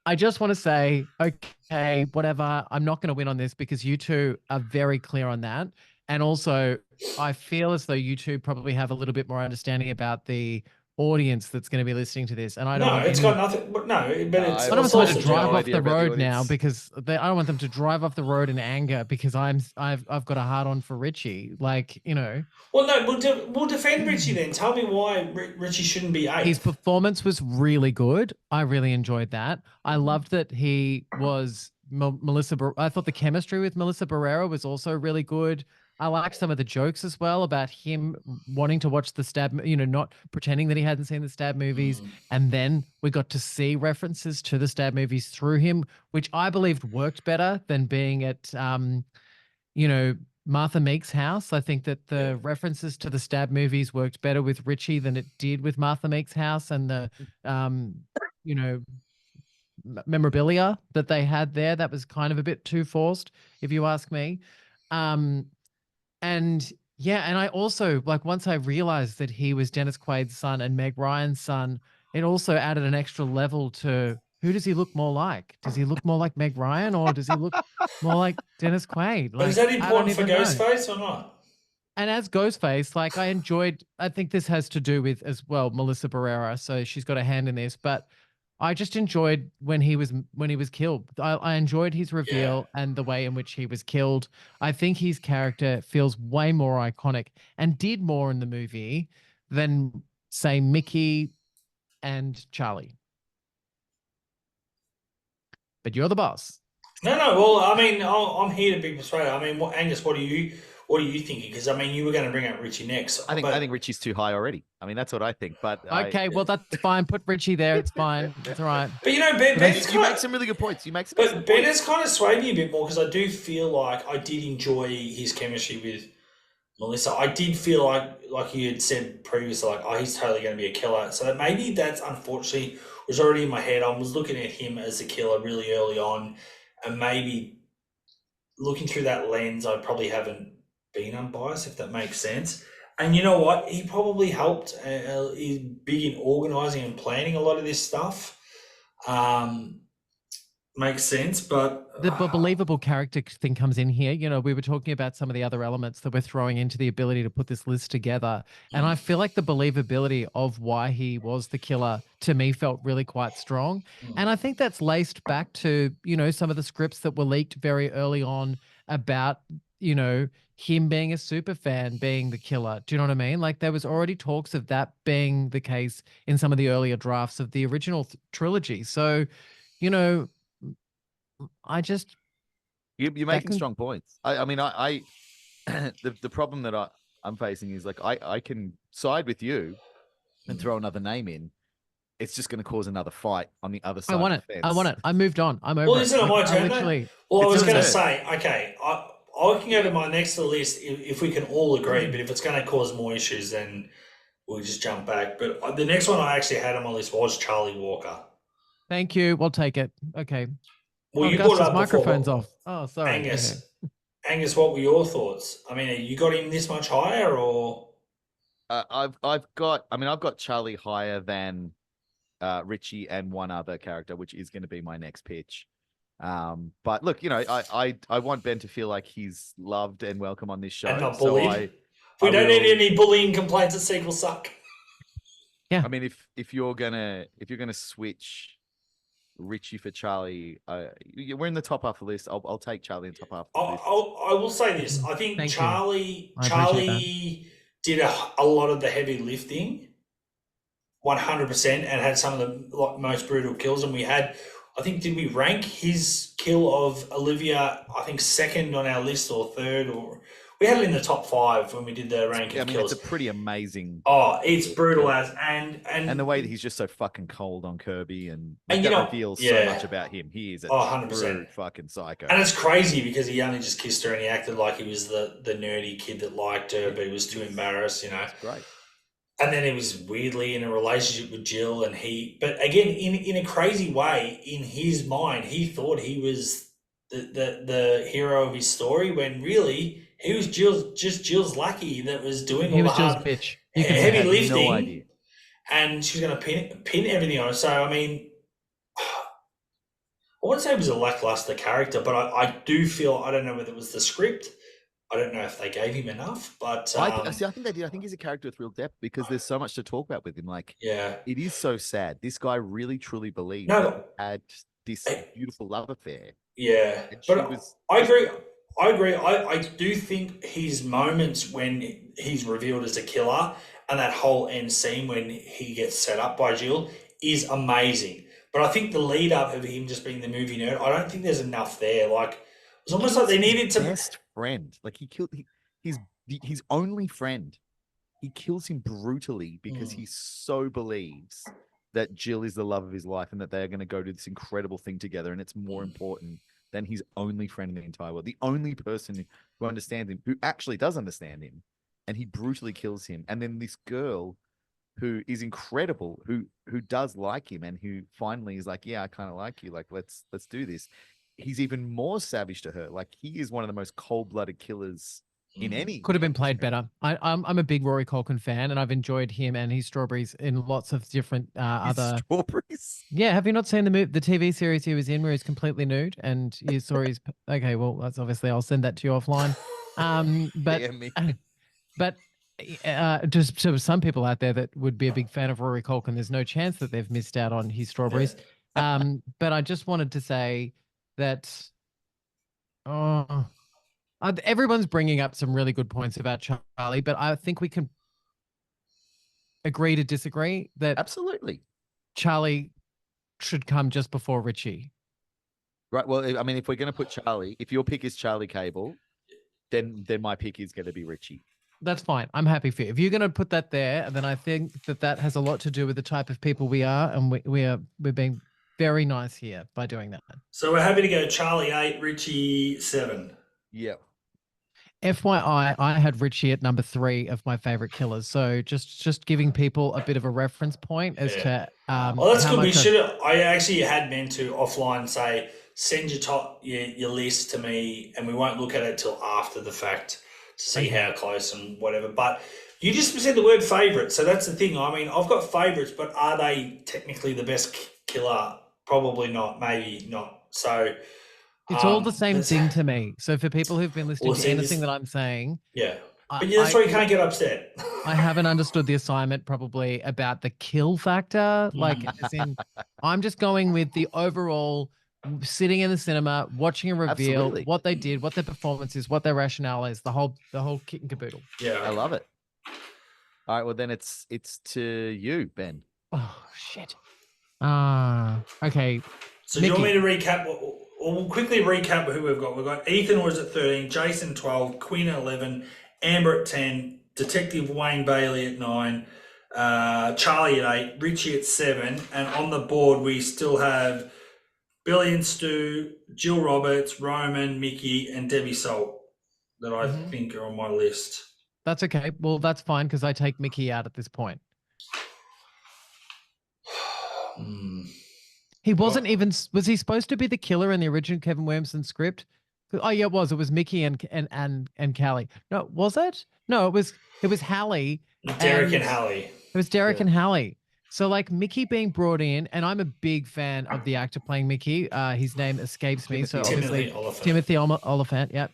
I just want to say, okay, whatever. I'm not going to win on this because you two are very clear on that. And also, I feel as though you two probably have a little bit more understanding about the audience that's going to be listening to this. And I don't No, want it's any- got nothing. But no, but No, it's. I don't want it's someone also to drive general off idea the about the road now audience. because I don't want them to drive off the road in anger because I've got a hard on for Richie. Like, you know, Well, no, we'll defend Richie then. Tell me why Richie shouldn't be 8. his performance was really good. I really enjoyed that. I loved that he was I thought the chemistry with Melissa Barrera was also really good. I liked some of the jokes as well about him wanting to watch the stab, you know, not pretending that he hadn't seen the stab movies. And then we got to see references to the stab movies through him, which I believed worked better than being at, you know, Martha Meek's house. I think that the references to the stab movies worked better with Richie than it did with Martha Meek's house and the, you know, memorabilia that they had there. That was kind of a bit too forced, if you ask me. And yeah, and I also like once I realized that he was Dennis Quaid's son and Meg Ryan's son, it also added an extra level to who does he look more like? Does he look more like Meg Ryan or does he look more like Dennis Quaid? But is Like, that I don't important for even know. Ghostface or not? And as Ghostface, like I think this has to do with as well Melissa Barrera, so she's got a hand in this. But I just enjoyed when he was killed. I enjoyed his reveal and the way in which he was killed. I think his character feels way more iconic and did more in the movie than say Mickey and Charlie. But you're the boss. No. Well, I mean, I'm here to be persuaded. I mean, Angus, what are you thinking? Because I mean, you were going to bring up Richie next. I think Richie's too high already. I mean, that's what I think. But Okay, well that's fine. Put Richie there. It's fine. It's all right. But you know, Ben's you make some really good points. But Ben has kind of swayed me a bit more because I do feel like I did enjoy his chemistry with Melissa. I did feel like you had said previously, like, oh, he's totally going to be a killer. So maybe that's unfortunately was already in my head. I was looking at him as a killer really early on, and maybe looking through that lens, I probably haven't been unbiased, if that makes sense. And you know what? He probably helped. He's big in organising and planning a lot of this stuff. Makes sense, but The believable character thing comes in here. You know, we were talking about some of the other elements that we're throwing into the ability to put this list together. And I feel like the believability of why he was the killer to me felt really quite strong. And I think that's laced back to, you know, some of the scripts that were leaked very early on about, you know, him being a super fan, being the killer. Do you know what I mean? Like there was already talks of that being the case in some of the earlier drafts of the original trilogy. So, you know, I just you're making strong points. I mean, the problem that I'm facing is like I can side with you and throw another name in. It's just going to cause another fight on the other side I want of it. the fence. I want it. I moved on. I'm over Well, it. isn't it Like, my I turn, though? literally. Well, I It's was your going to turn. say, okay, I can go to my next to the list if we can all agree, but if it's going to cause more issues, then we'll just jump back. But the next one I actually had on my list was Charlie Walker. Thank you. We'll take it. Okay. Well, Oh, you brought it Gus's up before. microphone's off. Oh, sorry. Angus, Okay. Angus, what were your thoughts? I mean, you got him this much higher, or I've got Charlie higher than Richie and one other character, which is going to be my next pitch. But look, I want Ben to feel like he's loved and welcome on this show. and not So bullied? We I don't need will- any bullying complaints at Sequel Suck. Yeah. I mean, if you're gonna switch Richie for Charlie, we're in the top half of the list. I'll take Charlie in top half of the list. I will say this. I think Thank you. Charlie I appreciate Charlie did a lot of the heavy lifting, 100%, and had some of the most brutal kills. And we had, I think, did we rank his kill of Olivia, I think, second on our list or third? Or we had it in the top 5 when we did the rank I of mean, kills. it's a pretty amazing. Oh, it's brutal as and the way that he's just so fucking cold on Kirby and And that you know, reveals so yeah. much about him. He is a 100%. true fucking psycho. And it's crazy because he only just kissed her and he acted like he was the nerdy kid that liked her, but he was too embarrassed, It's great. And then he was weirdly in a relationship with Jill, but again, in a crazy way, in his mind, he thought he was the hero of his story when really he was Jill's lackey that was doing He all was the Jill's hard, bitch. heavy had no lifting, idea. and she was going to pin everything on it. So I mean, I wouldn't say it was a lackluster character, but I do feel, I don't know whether it was the script. I don't know if they gave him enough, but I think they did. I think he's a character with real depth because there's so much to talk about with him. Like, yeah, it is so sad. This guy really truly believed No, that he had this beautiful love affair. yeah. And she But was I agree. I do think his moments when he's revealed as a killer and that whole end scene when he gets set up by Jill is amazing. But I think the lead up of him just being the movie nerd, I don't think there's enough there. Like, it's almost like they needed to. best friend. Like, he killed his only friend. He kills him brutally because he so believes that Jill is the love of his life and that they are going to go do this incredible thing together, and it's more important than his only friend in the entire world, the only person who understands him, who actually does understand him, and he brutally kills him. And then this girl who is incredible, who does like him, and who finally is like, yeah, I kind of like you, like let's do this. He's even more savage to her. Like, he is one of the most cold-blooded killers in any. Could have been played better. I'm a big Rory Culkin fan, and I've enjoyed him and his Strawberries in lots of different other. Strawberries. Yeah, have you not seen the TV series he was in where he's completely nude and you saw his? Okay, well, that's obviously I'll send that to you offline. But Yeah, me. but just so some people out there that would be a big fan of Rory Culkin, there's no chance that they've missed out on his Strawberries. But I just wanted to say that everyone's bringing up some really good points about Charlie, but I think we can agree to disagree that Absolutely. Charlie should come just before Richie. Right. Well, I mean, if we're going to put Charlie, if your pick is Charlie Cable, then my pick is going to be Richie. That's fine. I'm happy for you. If you're going to put that there, then I think that has a lot to do with the type of people we are, and we're being very nice here by doing that. So we're happy to go Charlie 8, Richie 7. Yeah. FYI, I had Richie at number 3 of my favorite killers. So just giving people a bit of a reference point as to Well, that's how good. We much I- should. I actually had meant to offline say send your list to me, and we won't look at it till after the fact to see how close and whatever. But you just said the word favourite, so that's the thing. I mean, I've got favourites, but are they technically the best killer? Probably not. Maybe not. So it's all the same thing to me. So for people who've been listening Well, to see, anything this- that I'm saying, yeah. But that's why you can't get upset. I haven't understood the assignment probably about the kill factor. Like, as in, I'm just going with the overall sitting in the cinema, watching a reveal, Absolutely. what they did, what their performance is, what their rationale is, the whole kit and caboodle. Yeah, I love it. All right. Well, then it's to you, Ben. Oh shit. Okay. So do you want me Mickey. to recap? We'll quickly recap who we've got. We've got Ethan was at 13, Jason 12, Quinn at 11, Amber at 10, Detective Wayne Bailey at 9, Charlie at 8, Richie at 7, and on the board we still have Billy and Stu, Jill Roberts, Roman, Mickey, and Debbie Salt that I Mhm. think are on my list. That's okay. Well, that's fine because I take Mickey out at this point. He wasn't even. Was he supposed to be the killer in the original Kevin Williamson script? Oh yeah, it was. It was Mickey and Callie. No, was it? No, it was Hallie. Derek and Hallie. It was Derek Yeah. and Hallie. So like Mickey being brought in, and I'm a big fan of the actor playing Mickey. His name escapes me. So obviously Timothy Oliphant. Yep.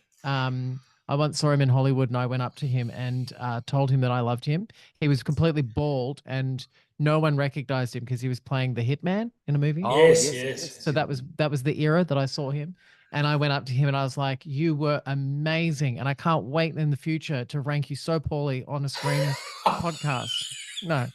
I once saw him in Hollywood, and I went up to him and told him that I loved him. He was completely bald, and no one recognized him because he was playing the hitman in a movie. Oh, Yes. So that was the era that I saw him. And I went up to him and I was like, "You were amazing, and I can't wait in the future to rank you so poorly on a Scream podcast." No,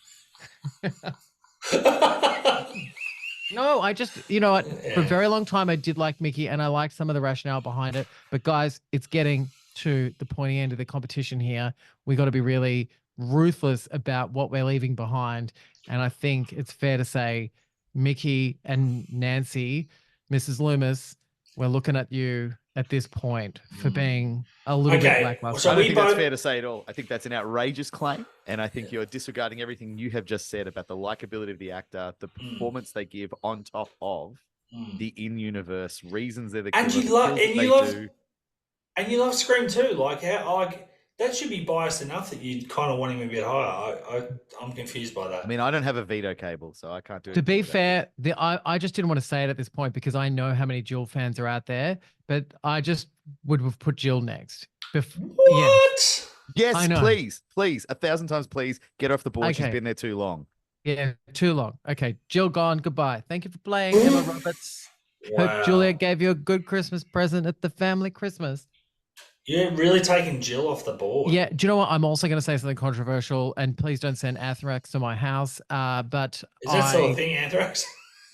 no, I just, you know what? For a very long time, I did like Mickey, and I liked some of the rationale behind it. But guys, it's getting to the pointy end of the competition here. We got to be really ruthless about what we're leaving behind, and I think it's fair to say, Mickey and Nancy, Mrs. Loomis, we're looking at you at this point for being a little bit Okay, lackluster. so I don't we think that's both- fair to say at all. I think that's an outrageous claim, and I think you're disregarding everything you have just said about the likability of the actor, the performance they give on top of the in-universe reasons they're the And killer, you the love- kills and that you they love- do. And you love Scream too. That should be biased enough that you kind of want him a bit higher. I'm confused by that. I mean, I don't have a veto cable, so I can't do it. To be fair, I just didn't want to say it at this point because I know how many Jill fans are out there, but I just would have put Jill next. Yeah. What? Yes, I know. please, 1,000 times, please get off the board. She's Okay. been there too long. Yeah, too long. Okay, Jill gone. Goodbye. Thank you for playing, Emma Roberts. Hope Julia gave you a good Christmas present at the family Christmas. You're really taking Jill off the board. Yeah, do you know what? I'm also going to say something controversial, and please don't send anthrax to my house. But Is that still a thing, Anthrax?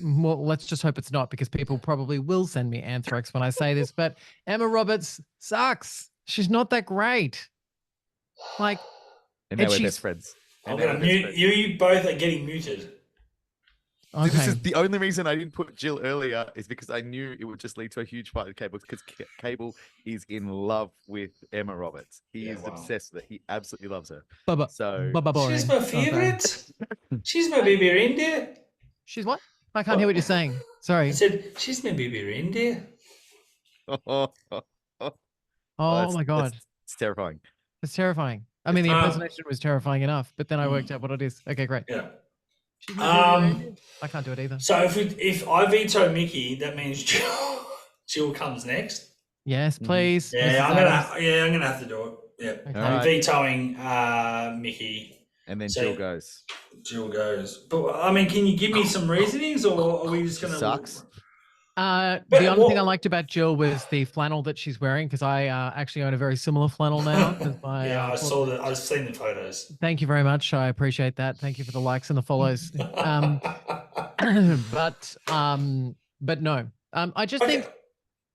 well, let's just hope it's not, because people probably will send me anthrax when I say this. But Emma Roberts sucks. She's not that great. Like, And now And we're she's- best friends. I'm And now gonna we're best mute friends. you. You both are getting muted. okay, This is the only reason I didn't put Jill earlier is because I knew it would just lead to a huge fight with Cable, because Cable is in love with Emma Roberts. He Yeah, is wow. obsessed with it. He absolutely loves her. Bubba, So Bubba boring. She's my Okay. favorite. She's my baby reindeer. She's what? I can't hear what you're saying. I Sorry. said she's my baby reindeer. Oh that's- my God. it's terrifying. It's terrifying. I mean, the Um, impersonation was terrifying enough, but then I worked out what it is. Okay, great. Yeah. She's my baby Um, reindeer. I can't do it either. So if I veto Mickey, that means Jill comes next. Yes, please. Yeah, Mrs. I'm Adams. gonna have to do it. Yeah, Okay. I'm Alright. vetoing Mickey. And then So- Jill goes. Jill goes. But I mean, can you give me some reasonings, or are we just She gonna sucks. The But only thing I what- liked about Jill was the flannel that she's wearing, because I actually own a very similar flannel now. 'Cause my, Yeah, I uh, saw that. I've seen the photos. Thank you very much. I appreciate that. Thank you for the likes and the follows. But no. I just think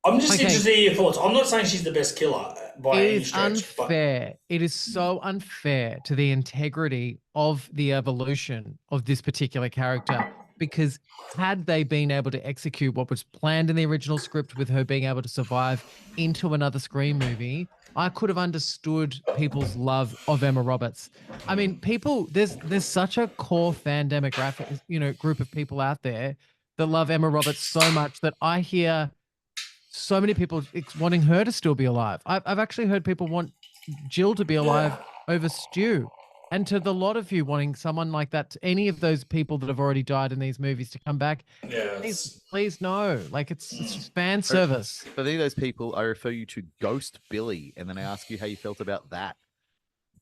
I'm just Okay. interested in your thoughts. I'm not saying she's the best killer by it any is stretch, but unfair. It is so unfair to the integrity of the evolution of this particular character, because had they been able to execute what was planned in the original script with her being able to survive into another Scream movie, I could have understood people's love of Emma Roberts. I mean, there's such a core fan demographic, group of people out there that love Emma Roberts so much that I hear so many people wanting her to still be alive. I've actually heard people want Jill to be alive over Stu. And to the lot of you wanting someone like that, to any of those people that have already died in these movies to come back, yeah, please no. Like, it's fan service. For any of those people, I refer you to Ghost Billy, and then I ask you how you felt about that.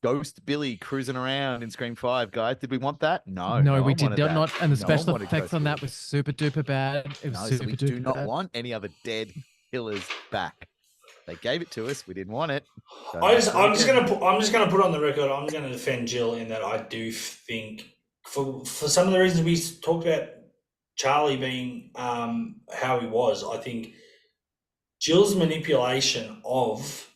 Ghost Billy cruising around in Scream 5, guys. Did we want that? No. No, one we did wanted that. not. And the No one special wanted effects Ghost on that Billy. was super duper bad. It was No, so super we duper do not bad. want any other dead killers back. They gave it to us. We didn't want it. Don't I'm ask just again. gonna put on the record. I'm gonna defend Jill in that I do think for some of the reasons we talked about Charlie being how he was. I think Jill's manipulation of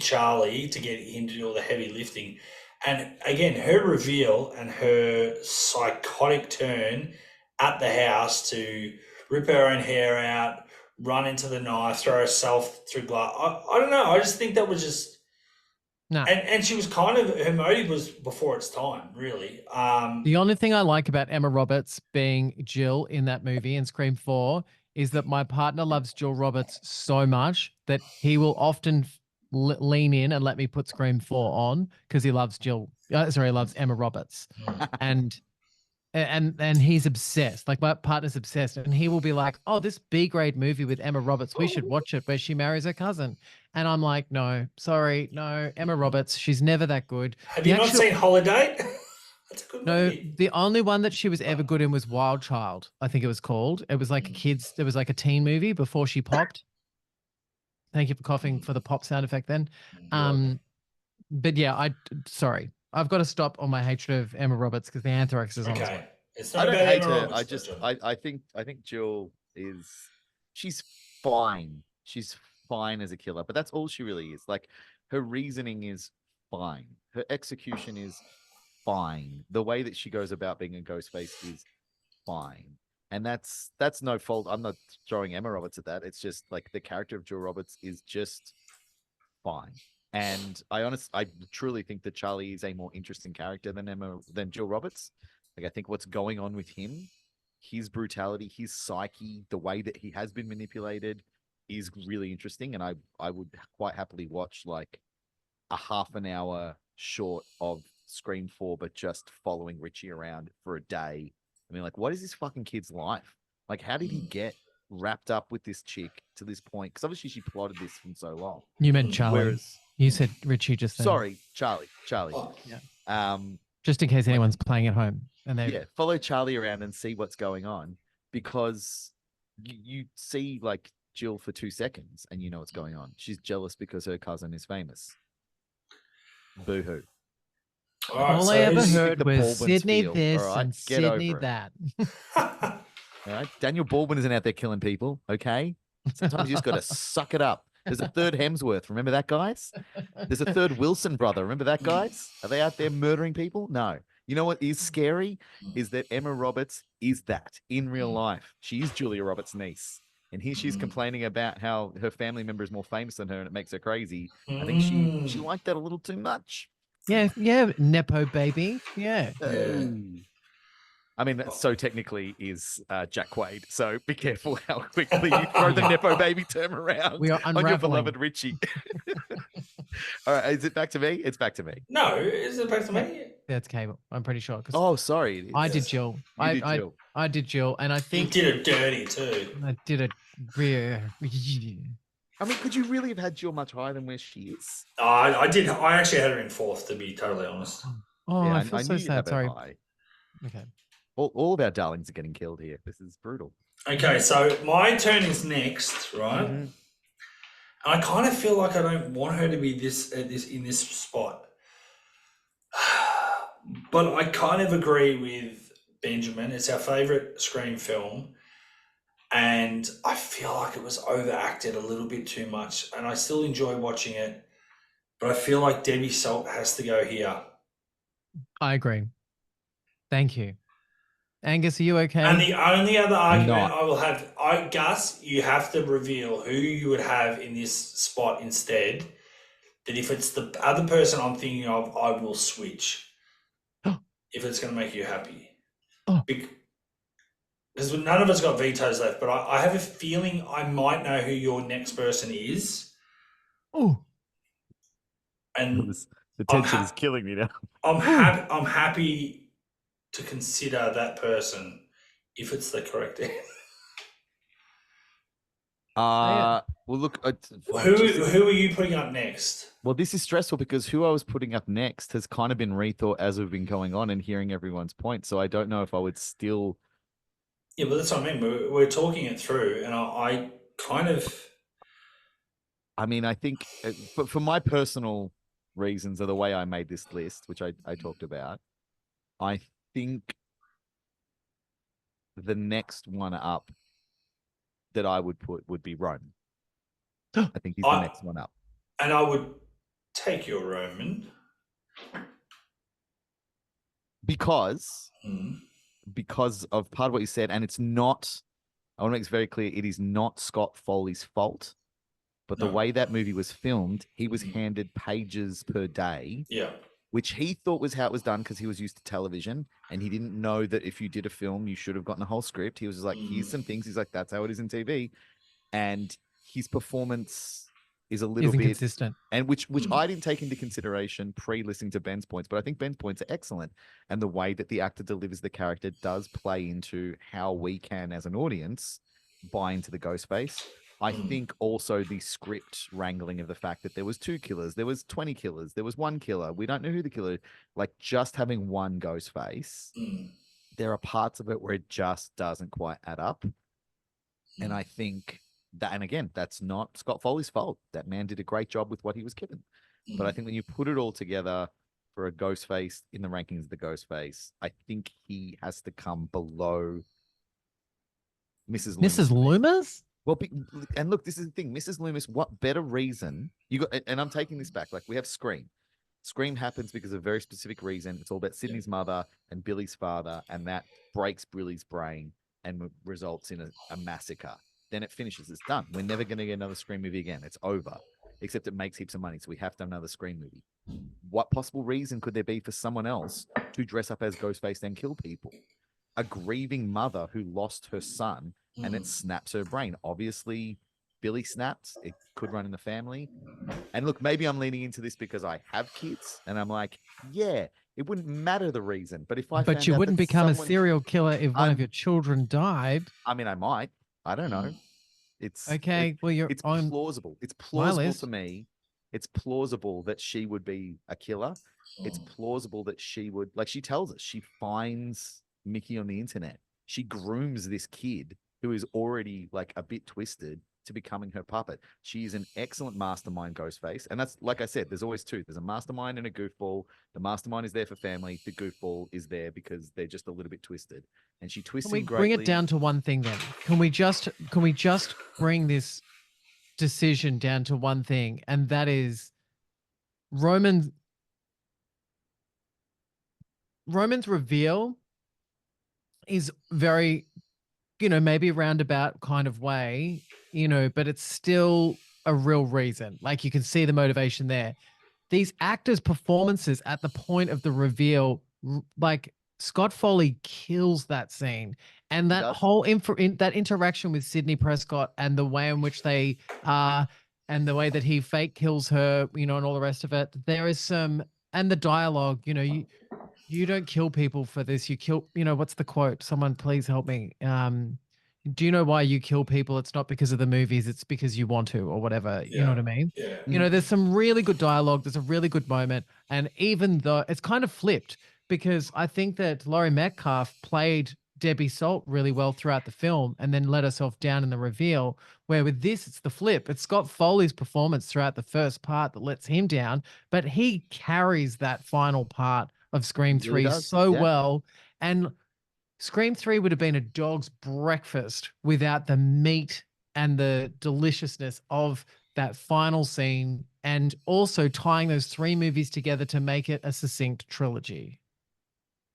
Charlie to get him to do all the heavy lifting. And again, her reveal and her psychotic turn at the house to rip her own hair out, run into the knife, throw herself through glass. I don't know. I just think that was just. No. And she was kind of, her motive was before its time, really. The only thing I like about Emma Roberts being Jill in that movie in Scream 4 is that my partner loves Jill Roberts so much that he will often lean in and let me put Scream 4 on because he loves he loves Emma Roberts. And he's obsessed. Like my partner's obsessed, and he will be like, "Oh, this B-grade movie with Emma Roberts, we should watch it." Where she marries her cousin, and I'm like, "No, sorry, no, Emma Roberts, she's never that good." Have you not seen Holiday? That's a good No, movie. the only one that she was ever good in was Wild Child. I think it was called. It was like it was like a teen movie before she popped. Thank you for coughing for the pop sound effect. Then, but yeah, sorry. I've got to stop on my hatred of Emma Roberts because the anthrax is on. Okay. It's I not don't about hate Emma her. Roberts, I just John. I think Jill she's fine. She's fine as a killer, but that's all she really is. Like her reasoning is fine. Her execution is fine. The way that she goes about being a Ghostface is fine. And that's no fault. I'm not throwing Emma Roberts at that. It's just like the character of Jill Roberts is just fine. And I truly think that Charlie is a more interesting character than Jill Roberts. Like I think what's going on with him, his brutality, his psyche, the way that he has been manipulated is really interesting. And I would quite happily watch like a half an hour short of Scream 4, but just following Richie around for a day. I mean, like, what is this fucking kid's life? Like, how did he get wrapped up with this chick to this point? Because obviously she plotted this from so long. You meant Charlie. Whereas You said Richie just then. sorry, Charlie. Oh, Yeah. Just in case anyone's playing at home and they follow Charlie around and see what's going on, because you see like Jill for 2 seconds and you know what's going on. She's jealous because her cousin is famous. Boo-hoo. all right, all so I ever who's- heard the was Baldwin Sydney spiel, this all right? and Get Sydney over it. that. All right, Daniel Baldwin isn't out there killing people. Okay, sometimes you just got to suck it up. There's a third Hemsworth. Remember that, guys? There's a third Wilson brother. Remember that, guys? Are they out there murdering people? No. You know what is scary is that Emma Roberts is that in real life. She is Julia Roberts' niece. And here she's complaining about how her family member is more famous than her and it makes her crazy. I think she liked that a little too much. Yeah, Nepo baby. Yeah. I mean, that so technically is Jack Quaid. So be careful how quickly you throw the Nepo baby term around We are on your unraveling. beloved Richie. All right, is it back to me? It's back to me. No, is it back to me? That's Cable. I'm pretty sure. 'Cause Oh, sorry. it is. I did Jill. You did Jill. I did Jill, and I You think did it dirty too. I did a real. I mean, could you really have had Jill much higher than where she is? I did. I actually had her in fourth, to be totally honest. Oh, Yeah, I feel so knew you'd sad. have her Sorry. high. Okay. All of our darlings are getting killed here. This is brutal. Okay, so my turn is next, right? Mhm. I kind of feel like I don't want her to be in this spot, but I kind of agree with Benjamin. It's our favorite Scream film, and I feel like it was overacted a little bit too much. And I still enjoy watching it, but I feel like Debbie Salt has to go here. I agree. Thank you. Angus, are you okay? And the only other argument not. I will have, Gus, you have to reveal who you would have in this spot instead. That if it's the other person I'm thinking of, I will switch. If it's going to make you happy. Oh. Because none of us got vetoes left, but I have a feeling I might know who your next person is. Oh, And The I'm tension ha- is killing me now. I'm happy to consider that person if it's the correct answer. Well, look. Who are you putting up next? Well, this is stressful because who I was putting up next has kind of been rethought as we've been going on and hearing everyone's points. So I don't know if I would still. Yeah, but that's what I mean. We're talking it through, and I kind of. I mean, I think, but for my personal reasons or the way I made this list, which I talked about, I think the next one up that I would put would be Rome. I think he's the next one up. And I would Take your Roman. because Mm. because of part of what you said, and it's not. I want to make this very clear. It is not Scott Foley's fault, but the No. way that movie was filmed, he was Mhm. handed pages per day, Yeah. which he thought was how it was done because he was used to television, and he didn't know that if you did a film, you should have gotten a whole script. He was just like, "Here's some things." He's like, "That's how it is in TV," and his performance is a little Isn't bit, consistent. and which I didn't take into consideration pre-listening to Ben's points, but I think Ben's points are excellent, and the way that the actor delivers the character does play into how we can, as an audience, buy into the Ghostface. I think also the script wrangling of the fact that there was 2 killers, there was 20 killers, there was 1 killer, we don't know who the killer, like just having one Ghostface, there are parts of it where it just doesn't quite add up. And I think that, and again, that's not Scott Foley's fault. That man did a great job with what he was given. But I think when you put it all together for a Ghostface in the rankings of the Ghostface, I think he has to come below Mrs. Loomis. Mrs. Loomis? Well, and look, this is the thing, Mrs. Loomis. What better reason you got? And I'm taking this back. Like we have Scream. Scream happens because of a very specific reason. It's all about Sydney's mother and Billy's father, and that breaks Billy's brain and results in a massacre. Then it finishes. It's done. We're never going to get another Scream movie again. It's over. Except it makes heaps of money, so we have to have another Scream movie. What possible reason could there be for someone else to dress up as Ghostface and kill people? A grieving mother who lost her son and it snaps her brain. Obviously, Billy snapped. It could run in the family. And look, maybe I'm leaning into this because I have kids, and I'm like, yeah, it wouldn't matter the reason. But if I But you wouldn't become a serial killer if one of your children died. I mean, I might. I don't know. It's okay. Well, it's plausible. It's plausible for me. It's plausible that she would be a killer. It's plausible that she would, like she tells us, she finds Mickey on the internet. She grooms this kid who is already like a bit twisted to becoming her puppet. She is an excellent mastermind, Ghostface. And that's, like I said, there's always 2. There's a mastermind and a goofball. The mastermind is there for family. The goofball is there because they're just a little bit twisted. And she twists Can we him greatly. bring it down to one thing then? Can we just bring this decision down to one thing? And that is Roman's reveal is very, maybe a roundabout kind of way, but it's still a real reason. Like you can see the motivation there. These actors' performances at the point of the reveal, like Scott Foley kills that scene, and that whole that interaction with Sydney Prescott and the way in which they and the way that he fake kills her, and all the rest of it. There is some, and the dialogue, you don't kill people for this. You kill, what's the quote? Someone please help me. Do you know why you kill people? It's not because of the movies. It's because you want to, or whatever. You know what I mean? Yeah. There's some really good dialogue. There's a really good moment. And even though it's kind of flipped, because I think that Laurie Metcalf played Debbie Salt really well throughout the film and then let herself down in the reveal, where with this, it's the flip. It's Scott Foley's performance throughout the first part that lets him down, but he carries that final part of Scream 3 well. And Scream 3 would have been a dog's breakfast without the meat and the deliciousness of that final scene, and also tying those 3 movies together to make it a succinct trilogy.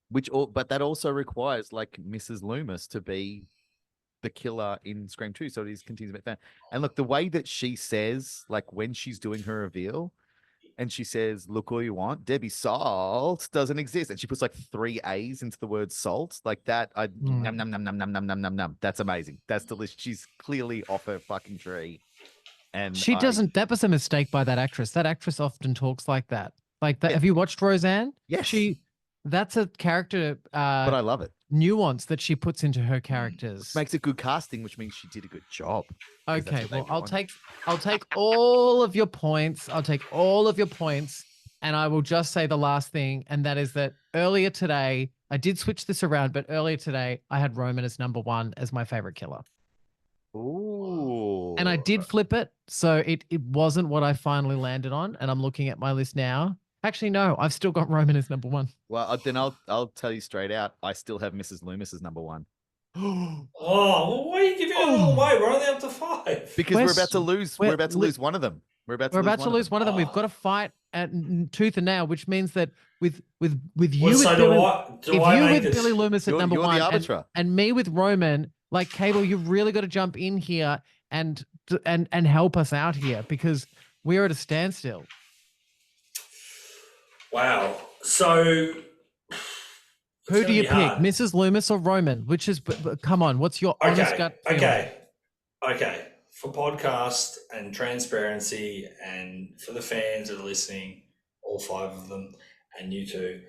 But that also requires like Mrs. Loomis to be the killer in Scream 2. So it is continues to be fan. And look, the way that she says, like when she's doing her reveal, and she says, "Look all you want, Debbie Salt doesn't exist," and she puts like 3 A's into the word salt, like that. Num num num num num num num num num. That's amazing. That's delicious. She's clearly off her fucking tree. And she doesn't. That was a mistake by that actress. That actress often talks like that. Like that. Yeah. Have you watched Roseanne? Yes. That's a character. But I love it. Nuance that she puts into her characters makes it good casting, which means she did a good job. Okay, well, I'll take all of your points. I'll take all of your points, and I will just say the last thing, and that is that earlier today, I did switch this around, but earlier today, I had Roman as number 1 as my favorite killer. Ooh. And I did flip it, so it wasn't what I finally landed on, and I'm looking at my list now. Actually, no, I've still got Roman as number 1. Well, then I'll tell you straight out. I still have Mrs. Loomis as number 1. Oh, well, why are you giving it all away? We're only up to 5. Because we're about to lose. We're about to lose one of them. We're about to lose one of them. We've got to fight tooth and nail, which means that with you Well, with so Billy, do if I you make with this? Billy Loomis at You're number the one arbiter. and me with Roman, like Cable, you've really got to jump in here and help us out here because we're at a standstill. Wow. So Who do you pick, hard. Mrs. Loomis or Roman? Which is, come on, what's your honest gut feeling? Okay. For podcast and transparency and for the fans that are listening, all 5 of them, and you two,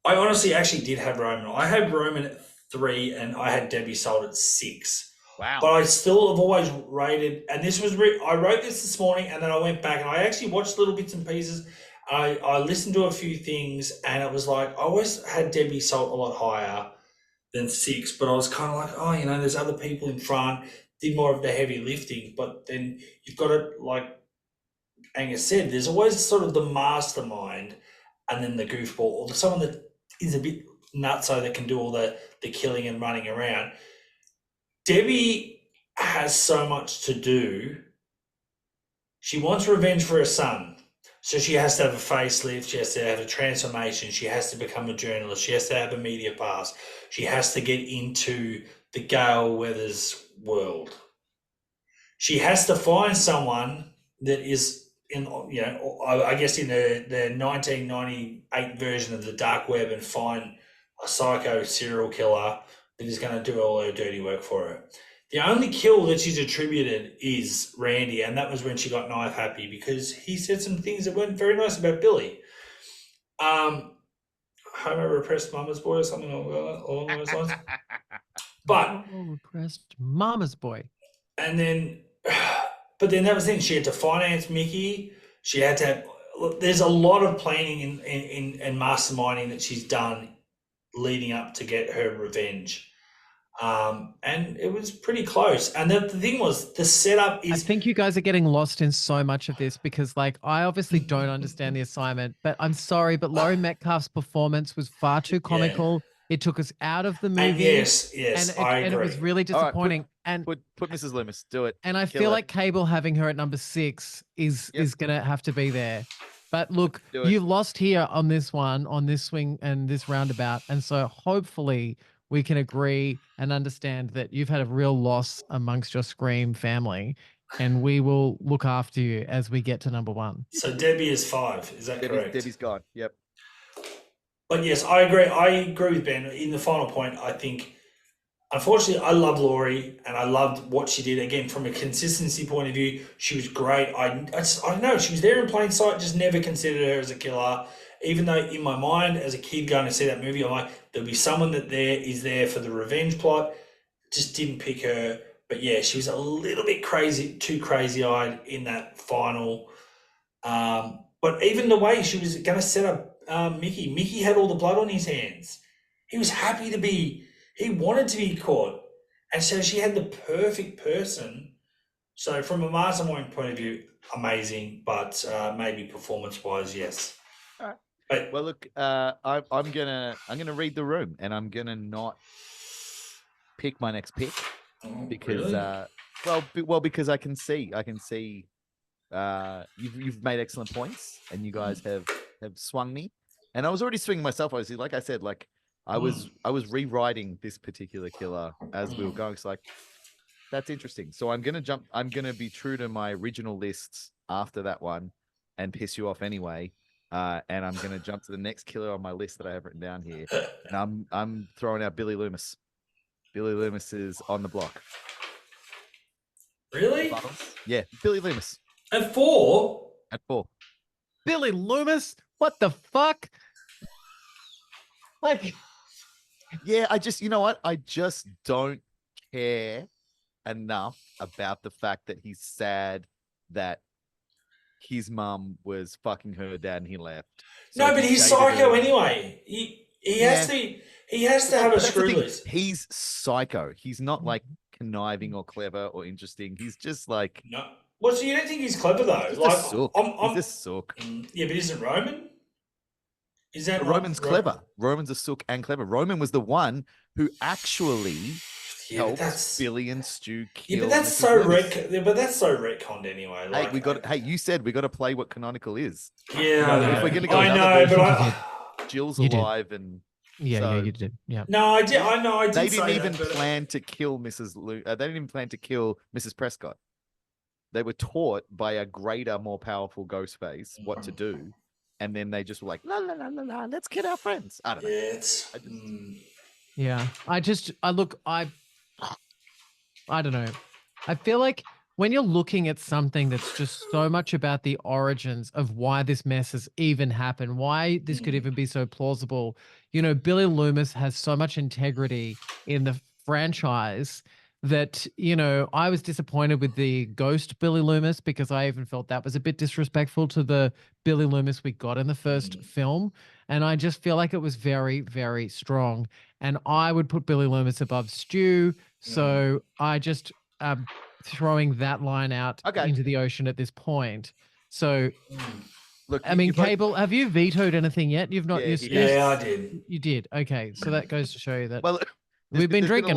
I honestly actually did have Roman. I had Roman at 3 and I had Debbie Sold at 6. Wow. But I still have always rated, and this was, I wrote this morning and then I went back and I actually watched little bits and pieces. I listened to a few things and it was like, I always had Debbie Sold a lot higher than 6, but I was kind of like, oh, you know, there's other people in front, did more of the heavy lifting. But then you've got it, like Angus said, there's always sort of the mastermind and then the goofball, or someone that is a bit nutso that can do all the killing and running around. Debbie has so much to do. She wants revenge for her son. So she has to have a facelift. She has to have a transformation. She has to become a journalist. She has to have a media pass. She has to get into the Gale Weathers world. She has to find someone that is in, you know, I guess in the 1998 version of the dark web and find a psycho serial killer that is going to do all her dirty work for her. The only kill that she's attributed is Randy, and that was when she got knife happy because he said some things that weren't very nice about Billy. Homo repressed mama's boy or something along those lines. But repressed mama's boy. And then, but then that was the thing. She had to finance Mickey. She had to have. Look, there's a lot of planning and masterminding that she's done leading up to get her revenge. And it was pretty close. And the thing was, the setup is. I think you guys are getting lost in so much of this because, like, I obviously don't understand the assignment, but I'm sorry, but Laurie Metcalf's performance was far too comical. It took us out of the movie. And yes, I agree. And it was really disappointing. Right, put Mrs. Loomis, do it. And I feel like Cable having her at number 6 is gonna have to be there. But look, you lost here on this one, on this swing and this roundabout, and so hopefully we can agree and understand that you've had a real loss amongst your Scream family, and we will look after you as we get to number 1. So Debbie is 5. Is that correct? Debbie's gone. Yep. But yes, I agree. I agree with Ben. In the final point, I think, unfortunately, I love Laurie and I loved what she did. Again, from a consistency point of view, she was great. I don't know. She was there in plain sight, just never considered her as a killer. Even though in my mind, as a kid going to see that movie, I'm like, there'll be someone that is there for the revenge plot. Just didn't pick her. But yeah, she was a little bit crazy, too crazy-eyed in that final. But even the way she was going to set up Mickey had all the blood on his hands. He was happy he wanted to be caught. And so she had the perfect person. So from a mastermind point of view, amazing, but maybe performance-wise, yes. All right. But, well, look, I'm gonna read the room, and I'm gonna not pick my next pick because really? because I can see you've made excellent points, and you guys have swung me, and I was already swinging myself. Obviously, like I said, like I was rewriting this particular killer as we were going. So like, that's interesting. So I'm gonna be true to my original lists after that one, and piss you off anyway. And I'm gonna jump to the next killer on my list that I have written down here, and I'm throwing out Billy Loomis. Billy Loomis is on the block. Really? Yeah, Billy Loomis. At 4? At 4. Billy Loomis? What the fuck? Like, yeah, you know what? I just don't care enough about the fact that he's sad that his mum was fucking her dad and he left. So no, but he's psycho anyway. He has to have a screw loose. He's psycho. He's not like conniving or clever or interesting. He's just like no. Well, so you don't think he's clever though? He's like a sook. He's a sook. Yeah, but isn't Roman? Is that Roman's clever? Roman's a sook and clever. Roman was the one who actually Yeah, but helped that's Billy and Stu yeah, kill but that's Mrs. so Loomis. but that's so retconned anyway. Hey, Like, Hey, you said we got to play what canonical is. yeah, You know, I know. if we're gonna go I another know, version, but I think you Jill's You did. alive, and Yeah, so you did. Yeah. no, I did. I know. I did they say didn't that, even but plan to kill they didn't even plan to kill Mrs. Prescott. They were taught by a greater, more powerful Ghostface what to do, and then they just were like, la la la la la, let's kill our friends. I don't know. yeah, it's. I just- Yeah. I don't know. I feel like when you're looking at something that's just so much about the origins of why this mess has even happened, why this could even be so plausible, Billy Loomis has so much integrity in the franchise that, I was disappointed with the ghost Billy Loomis because I even felt that was a bit disrespectful to the Billy Loomis we got in the first film. And I just feel like it was very, very strong. And I would put Billy Loomis above Stu. So I just throwing that line out Okay. into the ocean at this point. So, Look, I mean, Cable, have you vetoed anything yet? You've not. Yeah, Yeah, I did. You did. Okay, so that goes to show you that well, we've been drinking.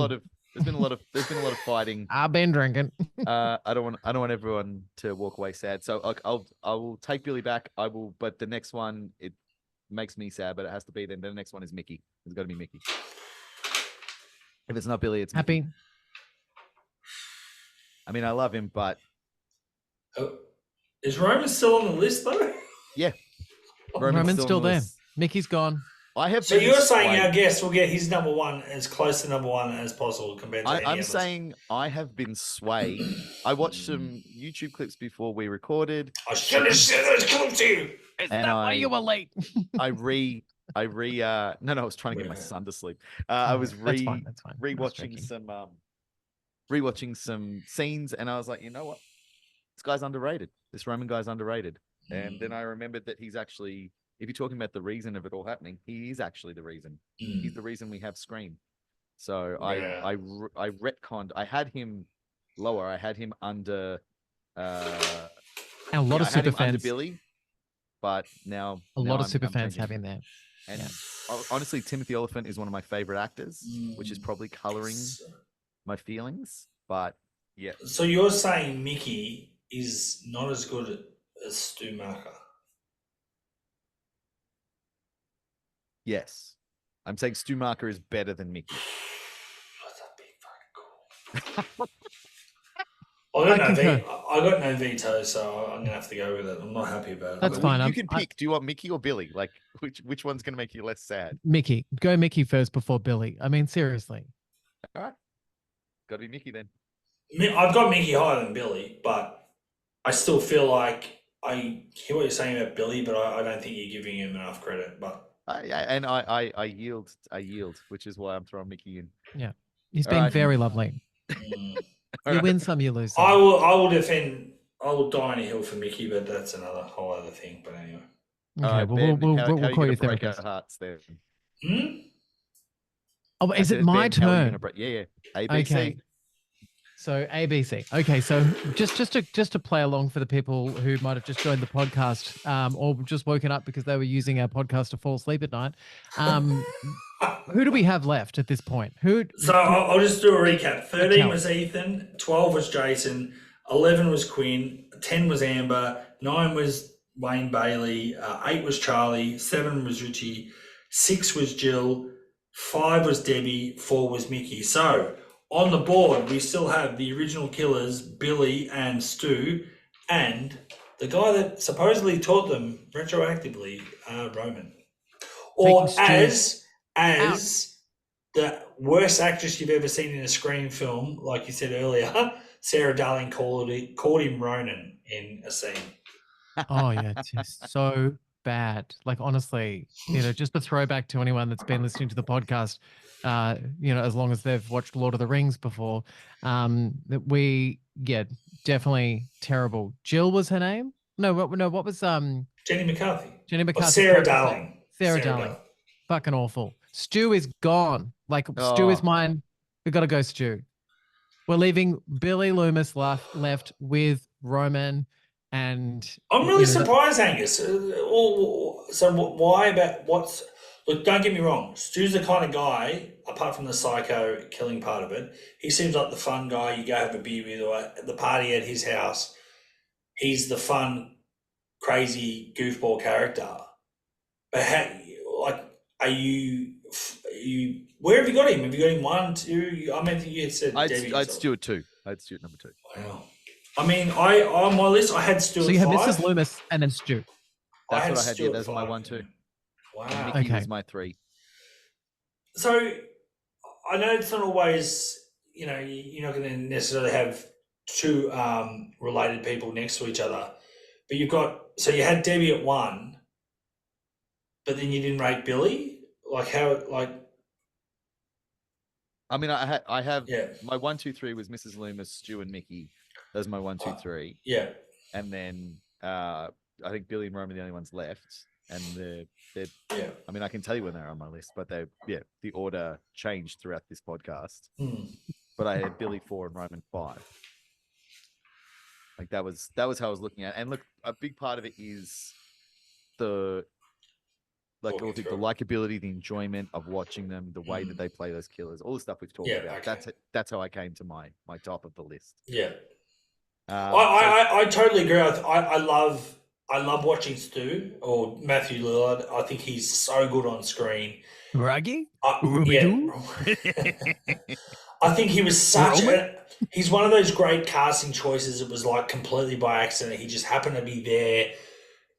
There's been a lot of fighting. I've been drinking. I don't want everyone to walk away sad. So I will take Billy back. I will, but the next one it makes me sad, but it has to be then. The next one is Mickey. It's got to be Mickey. If it's not Billy, it's Happy. Mickey. I mean, I love him, but Is Roman still on the list though? yeah, Roman's still on the there. list. Mickey's gone. I have. So been you're saying swayed. our guest will get his number one as close to number one as possible compared to any I'm others? saying I have been swayed. I watched some YouTube clips before we recorded. I should have said those clips to you. Is And that why you were late? no, I was trying to get my son to sleep. I was That's fine. That's fine. I was rewatching some scenes, and I was like, you know what, this guy's underrated. This Roman guy's underrated. And then I remembered that he's actually, if you're talking about the reason of it all happening, he is actually the reason. He's the reason we have Scream. So Yeah. I retconned. I had him lower. I had him under. And a lot of I had super him under fans. Billy, but now A lot of I'm super fans changing have him. him there. And Yeah. honestly, Timothy Oliphant is one of my favorite actors, which is probably coloring So, my feelings. But yeah, so you're saying Mickey is not as good as Stu Marker? yes, I'm saying Stu Marker is better than Mickey. That's a big fucking call. I concur. got no veto, so I'm gonna have to go with it. I'm not happy about it. That's But fine. You can pick. Do you want Mickey or Billy? Like, which one's going to make you less sad? Mickey. Go Mickey first before Billy. I mean, seriously. All right, got to be Mickey then. I've got Mickey higher than Billy, but I still feel like I hear what you're saying about Billy, but I don't think you're giving him enough credit. But I yield, which is why I'm throwing Mickey in. He's All been right. very lovely. All You right. win some, you lose some. I will defend. I will die on a hill for Mickey, but that's another whole other thing. But anyway, All Okay, right, well, Ben, we'll how are call you you gonna break our therapist. hearts there? Oh, I is said, it my Ben, how are you turn? gonna break- Yeah. ABC. Okay. So ABC. Okay, so just to play along for the people who might have just joined the podcast, or just woken up because they were using our podcast to fall asleep at night. Who do we have left at this point? So I'll just do a recap. 13 Tell. was Ethan, 12 was Jason, 11 was Quinn, 10 was Amber, 9 was Wayne Bailey, 8 was Charlie, 7 was Richie, 6 was Jill, 5 was Debbie, 4 was Mickey. So on the board, we still have the original killers, Billy and Stu, and the guy that supposedly taught them retroactively, Roman. Or Taking Stu as the worst actress you've ever seen in a Scream film, like you said earlier, Sarah Darling called him Ronan in a scene. Oh yeah, it's just so bad. Like honestly, just a throwback to anyone that's been listening to the podcast, as long as they've watched Lord of the Rings before, definitely terrible. Jill was her name? No, what was Jenny McCarthy. Jenny Or McCarthy's Sarah character's name? Darling. Sarah Darling. Fucking awful. Stu is gone. Like Stu is Oh. mine. We gotta go, Stu. We're leaving Billy Loomis left with Roman, and I'm really surprised, Angus. So why about Look, don't get me wrong. Stu's the kind of guy, apart from the psycho killing part of it, he seems like the fun guy you go have a beer with, or at the party at his house. He's the fun, crazy goofball character. But are you? Where have you got him? Have you got him 1, 2? I mean, you had said Debbie. I'd Stu at 2. I'd Stu at number 2. Wow. I mean, I on my list I had Stu So at you have 5. Mrs. Loomis and then Stu. That's what I had. Stu Yeah, at those are my 5, 1, 2. yeah. And Wow. Mickey Okay. was my 3. So I know it's not always, you're not going to necessarily have two related people next to each other, but so you had Debbie at 1, but then you didn't rate Billy. I mean, I have Yeah, my 1, 2, 3 was Mrs. Loomis, Stu, and Mickey. Those are my 1, 2, 3. yeah, And then I think Billy and Rome are the only ones left. And they're yeah. I mean, I can tell you when they're on my list, but the order changed throughout this podcast. But I had Billy 4 and Roman 5. Like that was how I was looking at. And look, a big part of it is the likability, the enjoyment of watching them, the way that they play those killers, all the stuff we've talked about. Okay. That's how I came to my top of the list. Yeah. So- I totally agree. I love watching Stu or Matthew Lillard. I think he's so good on screen. Raggy? Yeah. I think he was he's one of those great casting choices. It was like completely by accident. He just happened to be there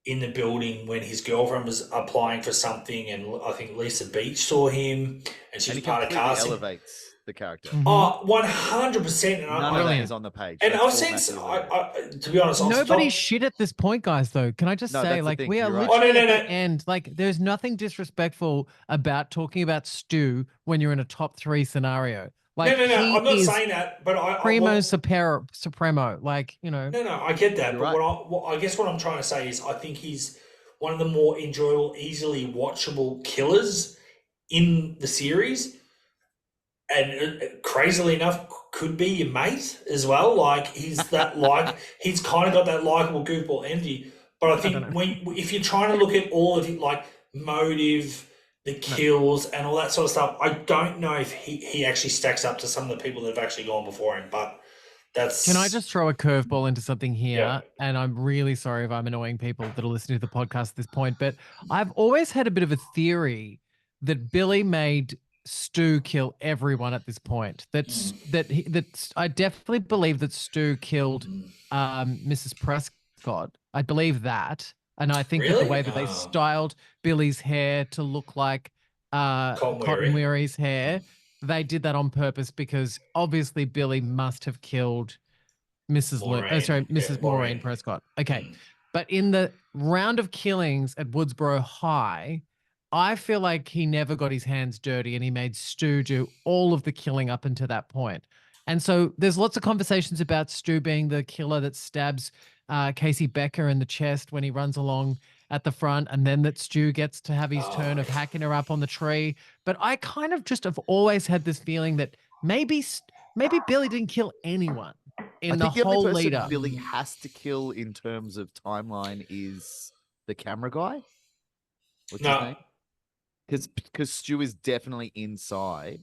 in the building when his girlfriend was applying for something, and I think Lisa Beach saw him, and she's and he part of completely casting. elevates the character. Oh, 100%. None of that is on the page. And That's I've all seen, Matthew Lillard. to be honest, Nobody's shit at this point, guys, though. Can I just No, say, that's the like, thing. we are You're right. literally no. at the end. Like, there's nothing disrespectful about talking about Stu when you're in a top 3 scenario. Like, No. he I'm not is saying that, but primo supremo. Like, No, I get that. You're But right. I guess what I'm trying to say is I think he's one of the more enjoyable, easily watchable killers in the series. And crazily enough, could be your mate as well. Like he's that he's kind of got that likable goofball energy. But I think if you're trying to look at all of it, like motive, the kills, and all that sort of stuff, I don't know if he actually stacks up to some of the people that have actually gone before him. But that's. Can I just throw a curveball into something here? Yeah. And I'm really sorry if I'm annoying people that are listening to the podcast at this point, but I've always had a bit of a theory that Billy made Stu kill everyone at this point. That I definitely believe that Stu killed Mrs. Prescott. I believe that, and I think that Really? the way that they styled Billy's hair to look like Cotton Weary's hair, they did that on purpose because obviously Billy must have killed Mrs. Maureen Prescott. Okay, but in the round of killings at Woodsboro High, I feel like he never got his hands dirty and he made Stu do all of the killing up until that point. And so there's lots of conversations about Stu being the killer that stabs Casey Becker in the chest when he runs along at the front, and then that Stu gets to have his turn of hacking her up on the tree. But I kind of just have always had this feeling that maybe Billy didn't kill anyone in the whole only lead person up. Billy has to kill in terms of timeline is the camera guy. What's his name? Because Stu is definitely inside.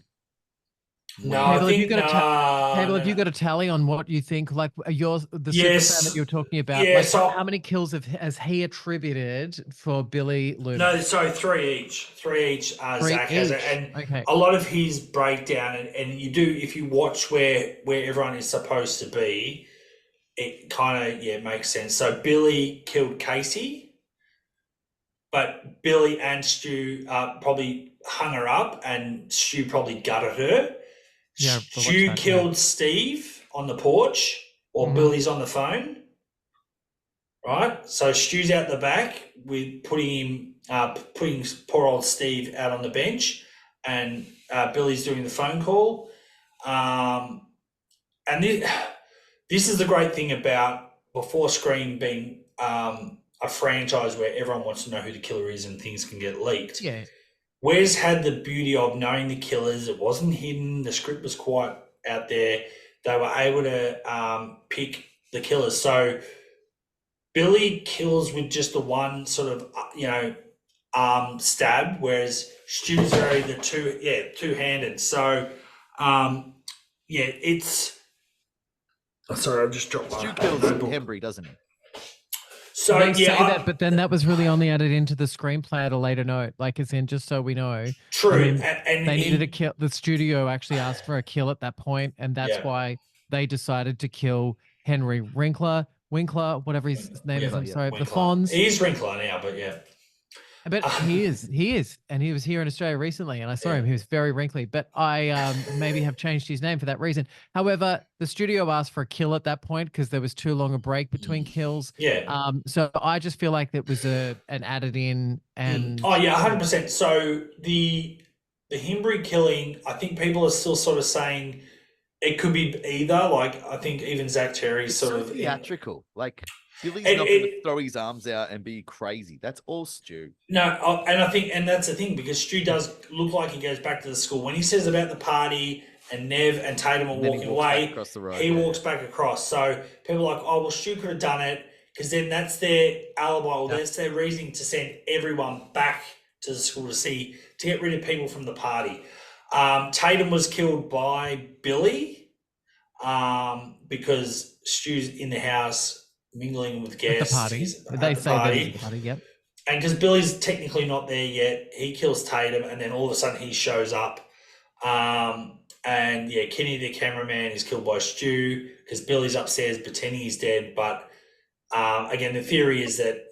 No, Cable, I think have you got a tally on what you think? Like the super fan that you're talking about. Yeah, like, so- how many kills has he attributed for Billy Loomis? No, sorry, 3 each. 3 each. Zach has it, and Okay. a lot of his breakdown, and you do if you watch where everyone is supposed to be, it kind of makes sense. So Billy killed Casey, but Billy and Stu probably hung her up, and Stu probably gutted her. Yeah, Stu killed Steve on the porch, or Billy's on the phone. Right, so Stu's out the back with putting poor old Steve out on the bench, and Billy's doing the phone call. And this is the great thing about before Scream being a franchise where everyone wants to know who the killer is and things can get leaked. Yeah. Wes had the beauty of knowing the killers. It wasn't hidden. The script was quite out there. They were able to pick the killers. So Billy kills with just the one sort of, stabbed, whereas Stu's very two-handed. So, it's. Oh, sorry, I just dropped my Stu kills notebook. Hembry, doesn't he? So They say that, but then that was really only added into the screenplay at a later note. Like, as in, just so we know. true, I mean, and they he- needed a kill. The studio actually asked for a kill at that point, and that's Yeah. why they decided to kill Henry Winkler, whatever his name is. I'm yeah, sorry, the Winkler. Fonz. He's Winkler now, but yeah. But he is, and he was here in Australia recently, and I saw him. He was very wrinkly, but I maybe have changed his name for that reason. However, the studio asked for a kill at that point because there was too long a break between kills. Yeah. So I just feel like that was an added in, and Oh yeah, 100%. So the Himbri killing, I think people are still sort of saying it could be either. Like I think even Zach Terry's sort of theatrical. Like Billy's It- not going to it- throw his arms out and be crazy. That's all Stu. No, and I think, and that's the thing because Stu does look like he goes back to the school when he says about the party and Nev and Tatum are And then he walking walks back away. across the road, He yeah. walks back across. So people are like, oh well, Stu could have done it because then that's their alibi or that's their reasoning to send everyone back to the school to get rid of people from the party. Tatum was killed by Billy because Stu's in the house mingling with at guests. the party. He's at They the say that party. it's the party. Yep. And because Billy's technically not there yet, he kills Tatum, and then all of a sudden he shows up. And yeah, Kenny the cameraman is killed by Stu because Billy's upstairs pretending he's dead. But again, the theory is that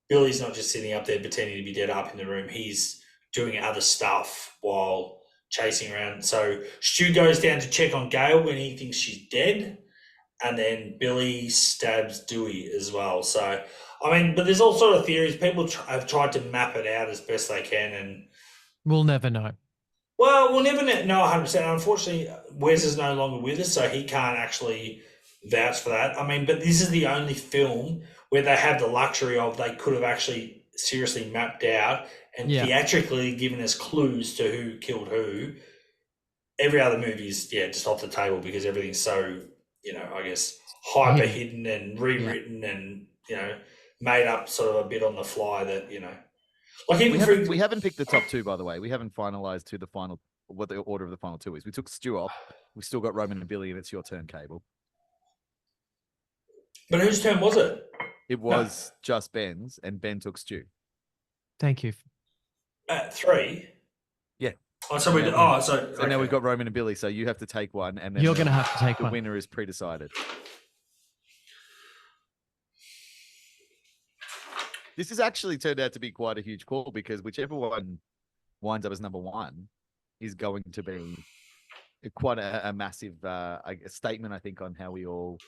Billy's not just sitting up there pretending to be dead up in the room. He's doing other stuff while chasing around. So Stu goes down to check on Gail when he thinks she's dead. And then Billy stabs Dewey as well. So, I mean, but there's all sort of theories. People have tried to map it out as best they can. And, We'll never know. well, we'll never know 100%. Unfortunately, Wes is no longer with us, so he can't actually vouch for that. I mean, but this is the only film where they have the luxury of they could have actually seriously mapped out and Yeah. theatrically given us clues to who killed who. Every other movie's, just off the table because everything's so, I guess, hyper hidden and rewritten and, made up sort of a bit on the fly that, like even We haven't picked the top two, by the way. We haven't finalized what the order of the final two is. We took Stu off. We still got Roman and Billy, and it's your turn, Cable. But whose turn was it? It was just Ben's, and Ben took Stu. Thank you. At 3? Yeah. Oh, so we did. Yeah. Oh, so So now we've got Roman and Billy, so you have to take one, and then You're going to have to take the one. winner is pre-decided. This has actually turned out to be quite a huge call because whichever one winds up as number one is going to be quite a massive statement, I think, on how we all.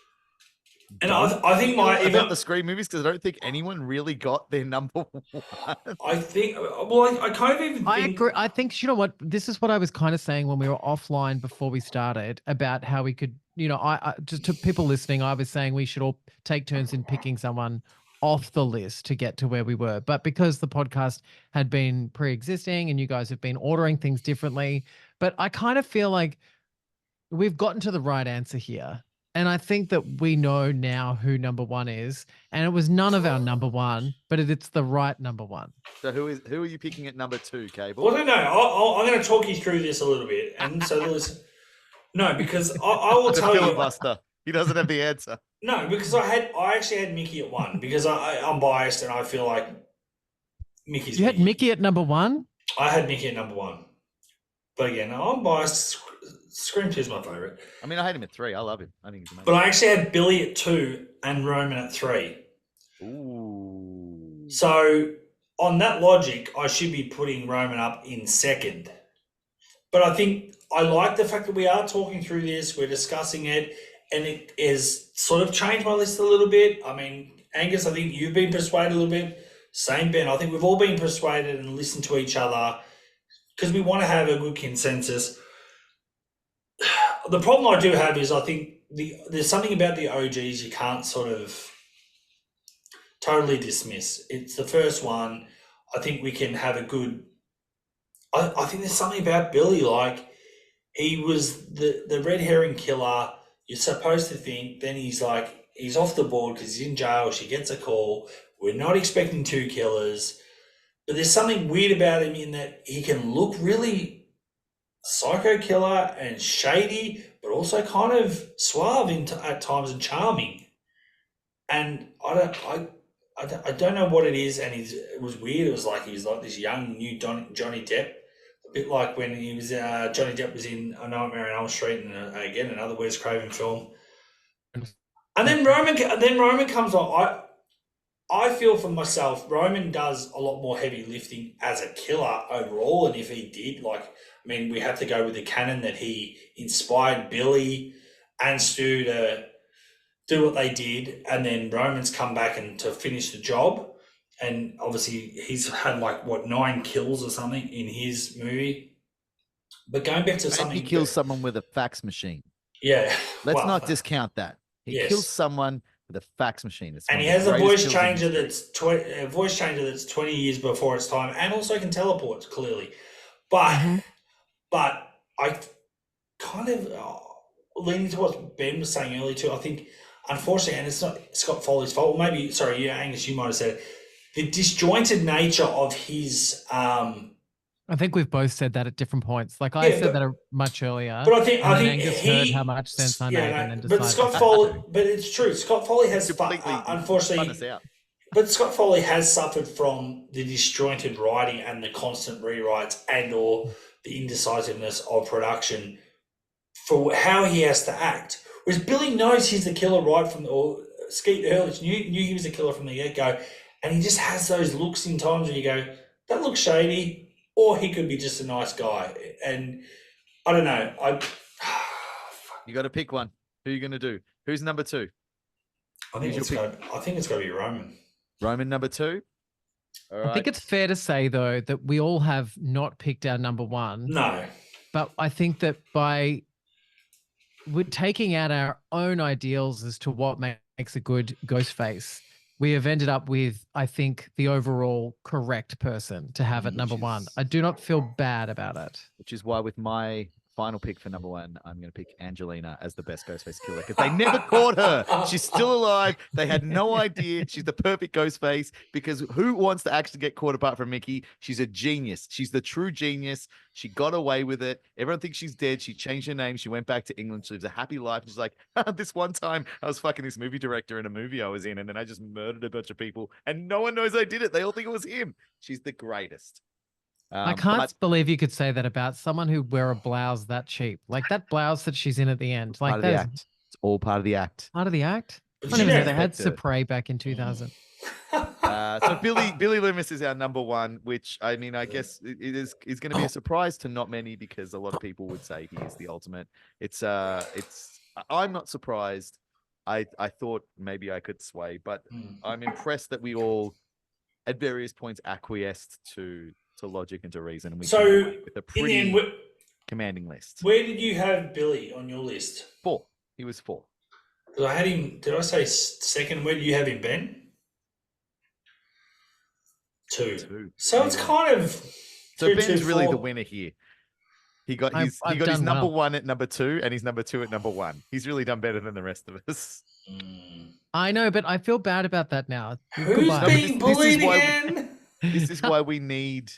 And I think about the Scream movies because I don't think anyone really got their number one. I think. Well, I kind of even. I think, agree. I think, you know what? This is what I was kind of saying when we were offline before we started about how we could, I just to people listening, I was saying we should all take turns in picking someone off the list to get to where we were. But because the podcast had been pre-existing and you guys have been ordering things differently, but I kind of feel like we've gotten to the right answer here. And I think that we know now who number one is. And it was none of our number one, but it's the right number one. So who are you picking at number two, Cable? Well, no. I'm going to talk you through this a little bit, and so listen. No, because I will The tell you. filibuster. He doesn't have the answer. No, because I actually had Mickey at 1 because I'm biased and I feel like Mickey's. You had Mickey at number one? I had Mickey at number 1, but again, I'm biased. Scream 2 is my favorite. I mean, I hate him at 3. I love him. I think he's amazing. But I actually had Billy at 2 and Roman at 3. Ooh. So on that logic, I should be putting Roman up in second. But I think I like the fact that we are talking through this, we're discussing it, and it has sort of changed my list a little bit. I mean, Angus, I think you've been persuaded a little bit. Same, Ben. I think we've all been persuaded and listened to each other because we want to have a good consensus. The problem I do have is I think there's something about the OGs you can't sort of totally dismiss. It's the first one. I think we can have a good. I think there's something about Billy, like he was the red herring killer. You're supposed to think. Then he's off the board because he's in jail. She gets a call. We're not expecting 2 killers, but there's something weird about him in that he can look really psycho killer and shady, but also kind of suave at times and charming. And I don't know what it is, and it was weird. It was like he was like this young new Johnny Depp, a bit like when he was Johnny Depp was in A Nightmare on Elm Street, and again another Wes Craven film. And then Roman comes on. I feel for myself, Roman does a lot more heavy lifting as a killer overall, and if he did, like, I mean, we have to go with the canon that he inspired Billy and Stu to do what they did, and then Roman's come back and to finish the job. And obviously, he's had like 9 kills or something in his movie. But going back to something, he kills someone with a fax machine. Yeah, Let's not discount that. He Yes. kills someone with a fax machine. It's and one he of the has a greatest voice kills in changer history. that's 20 years before its time, and also can teleport clearly. But but I kind of leaning to what Ben was saying earlier too. I think, unfortunately, and it's not Scott Foley's fault. Or maybe, sorry, Angus, you might have said it, the disjointed nature of his. I think we've both said that at different points. Like I Yeah, said that much earlier. But I think Angus heard he how much sense I made, and then but decided. Scott Foley, but it's true. Scott Foley has Completely spun us unfortunately, out. but Scott Foley has suffered from the disjointed writing and the constant rewrites and or the indecisiveness of production for how he has to act. Whereas Billy knows he's the killer right from, or Skeet Ehrlich knew he was a killer from the get-go, and he just has those looks in times where you go, that looks shady, or he could be just a nice guy. And I don't know. You got to pick one. Who are you going to do? Who's number 2? I think it's got to be Roman. Roman number 2. All right. I think it's fair to say, though, that we all have not picked our number 1. No. But I think that we're taking out our own ideals as to what makes a good Ghostface, we have ended up with, I think, the overall correct person to have at number 1. I do not feel bad about it. Which is why with my final pick for number 1, I'm going to pick Angelina as the best Ghostface killer because they never caught her. She's still alive. They had no idea. She's the perfect Ghostface because who wants to actually get caught apart from Mickey? She's a genius. She's the true genius. She got away with it. Everyone thinks she's dead. She changed her name. She went back to England. She lives a happy life. She's like, this one time I was fucking this movie director in a movie I was in, and then I just murdered a bunch of people, and no one knows I did it. They all think it was him. She's the greatest. I can't believe you could say that about someone who wear a blouse that cheap. Like that blouse that she's in at the end. Like that's it's all part of the act. Part of the act? I But don't you even know don't they had expect it. Supre back in 2000. So Billy Loomis is our number 1, which I mean, I guess is going to be a surprise to not many because a lot of people would say he is the ultimate. I'm not surprised. I thought maybe I could sway, but I'm impressed that we all at various points acquiesced to logic and to reason, and we came away with a in the pretty end, commanding list. where did you have Billy on your list? 4. He was 4. Because I had him. Did I say second? Where did you have him, Ben? 2. 2. So it's kind of. So 2, Ben's 2, really 4. the winner here. He got his I've his done number well. 1 at number 2 and his number 2 at number 1. He's really done better than the rest of us. I know, but I feel bad about that now. Who's Goodbye. being This is bullied why again? This is why we need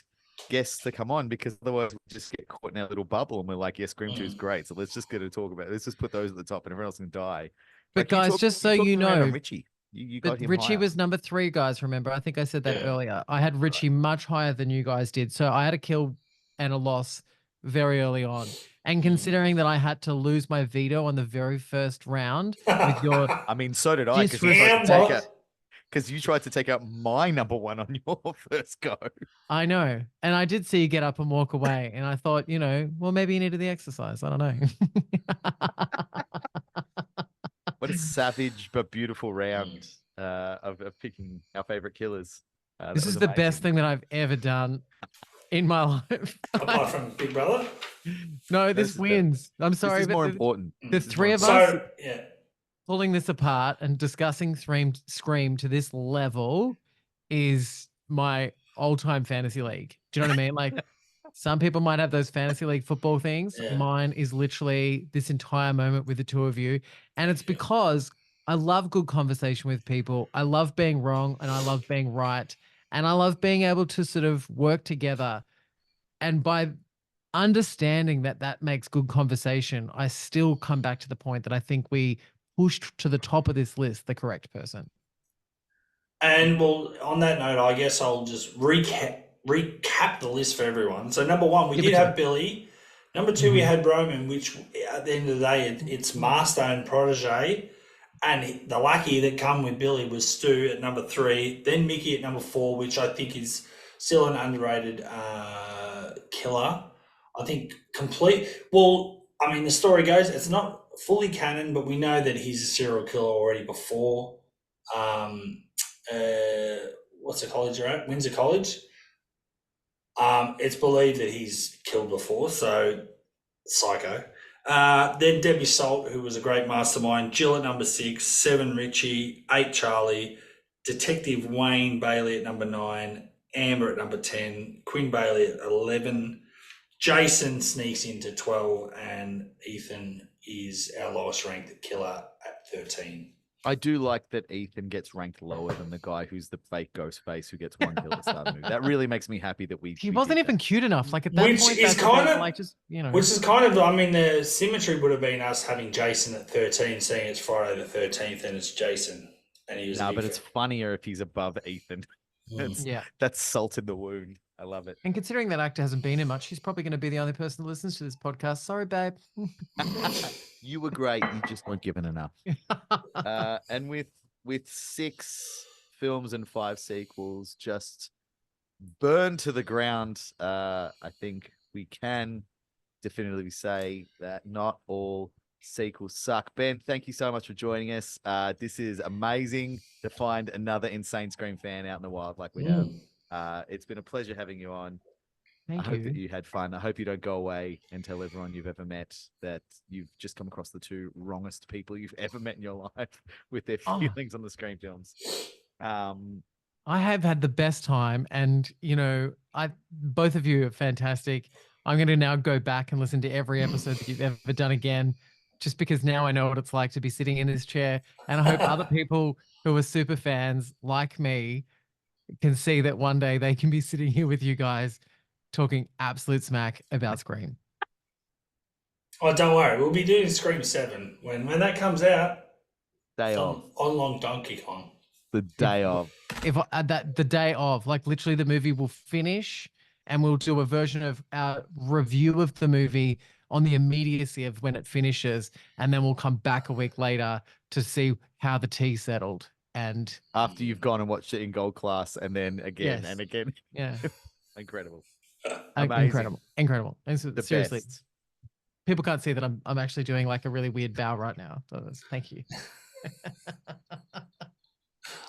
guests to come on because otherwise we just get caught in our little bubble and we're like, yeah, Scream 2 is great. So let's just get to talk about it. Let's just put those at the top and everyone else can die. But guys, just so you talked around know, on Richie. You got But him Richie higher. was number 3, guys. Remember, I think I said that Yeah. earlier. I had Richie much higher than you guys did. So I had a kill and a loss very early on. And considering that I had to lose my veto on the very first round with your I mean, so did I because you tried to take out my number 1 on your first go. I know. And I did see you get up and walk away. And I thought, well, maybe you needed the exercise. I don't know. What a savage but beautiful round of picking our favorite killers. This is the best thing that I've ever done in my life. Apart from Big Brother. No, This this is wins. I'm sorry, This is but more the important. the This is three more of important. us- So, yeah. pulling this apart and discussing Scream to this level is my all-time fantasy league. Do you know what I mean? Like some people might have those fantasy league football things. Yeah. Mine is literally this entire moment with the two of you. And it's because I love good conversation with people. I love being wrong and I love being right. And I love being able to sort of work together. And by understanding that that makes good conversation, I still come back to the point that I think we pushed to the top of this list the correct person. And well, on that note, I guess I'll just recap the list for everyone. So number one, we Give did it to have Billy. Number two, we had Roman, which at the end of the day, it's master and protege. And the lucky that come with Billy was Stu at number 3, then Mickey at number 4, which I think is still an underrated killer. I think well, I mean, the story goes, it's not fully canon, but we know that he's a serial killer already before. What's the college you're at? Windsor College. It's believed that he's killed before, so psycho. Then Debbie Salt, who was a great mastermind. Jill at number 6, 7 Richie, 8 Charlie, Detective Wayne Bailey at number 9, Amber at number 10, Quinn Bailey at 11, Jason sneaks into 12, and Ethan is our lowest ranked killer at 13. I do like that Ethan gets ranked lower than the guy who's the fake Ghostface who gets 1 kill at the start of the movie. That really makes me happy that He wasn't even cute enough. Like at that Which point, is that's the thing, kind of- like just, you know. Which is kind of, I mean, the symmetry would have been us having Jason at 13, seeing it's Friday the 13th and it's Jason. And he was No, a big but it's fan. funnier if he's above Ethan. That's, Yeah. that's salt in the wound. I love it. And considering that actor hasn't been in much, he's probably going to be the only person that listens to this podcast. Sorry, babe. You were great. You just weren't given enough. And with 6 films and 5 sequels just burned to the ground, I think we can definitively say that not all sequels suck. Ben, thank you so much for joining us. This is amazing to find another Insane Scream fan out in the wild like we have. It's been a pleasure having you on. I Thank hope that you. you had fun. I hope you don't go away and tell everyone you've ever met that you've just come across the 2 wrongest people you've ever met in your life with their Oh. feelings on the Scream films. I have had the best time, and you know, both of you are fantastic. I'm going to now go back and listen to every episode that you've ever done again, just because now I know what it's like to be sitting in this chair, and I hope other people who are super fans like me can see that one day they can be sitting here with you guys talking absolute smack about Scream. Oh, don't worry. We'll be doing Scream 7 when that comes out. Day It's of. on Long Donkey Kong. The day of. If the day of, like literally the movie will finish and we'll do a version of our review of the movie on the immediacy of when it finishes, and then we'll come back a week later to see how the tea settled. And After you've gone and watched it in gold class and then again Yes. and again. yeah, Incredible. Amazing. incredible. And so, The seriously, best. people can't see that I'm actually doing like a really weird bow right now. So thank you.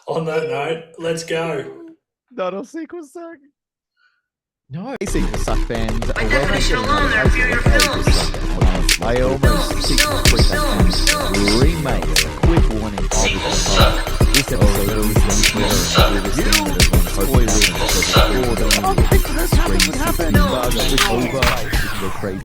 On that note, let's go. Not all sequels suck. No. Hey, sequel suck fans. By definition alone, they're inferior films. I almost sequel freak remake. Quick warning. Sequels suck. This episode is spoilers. Sequels suck. Over. This is the crazy.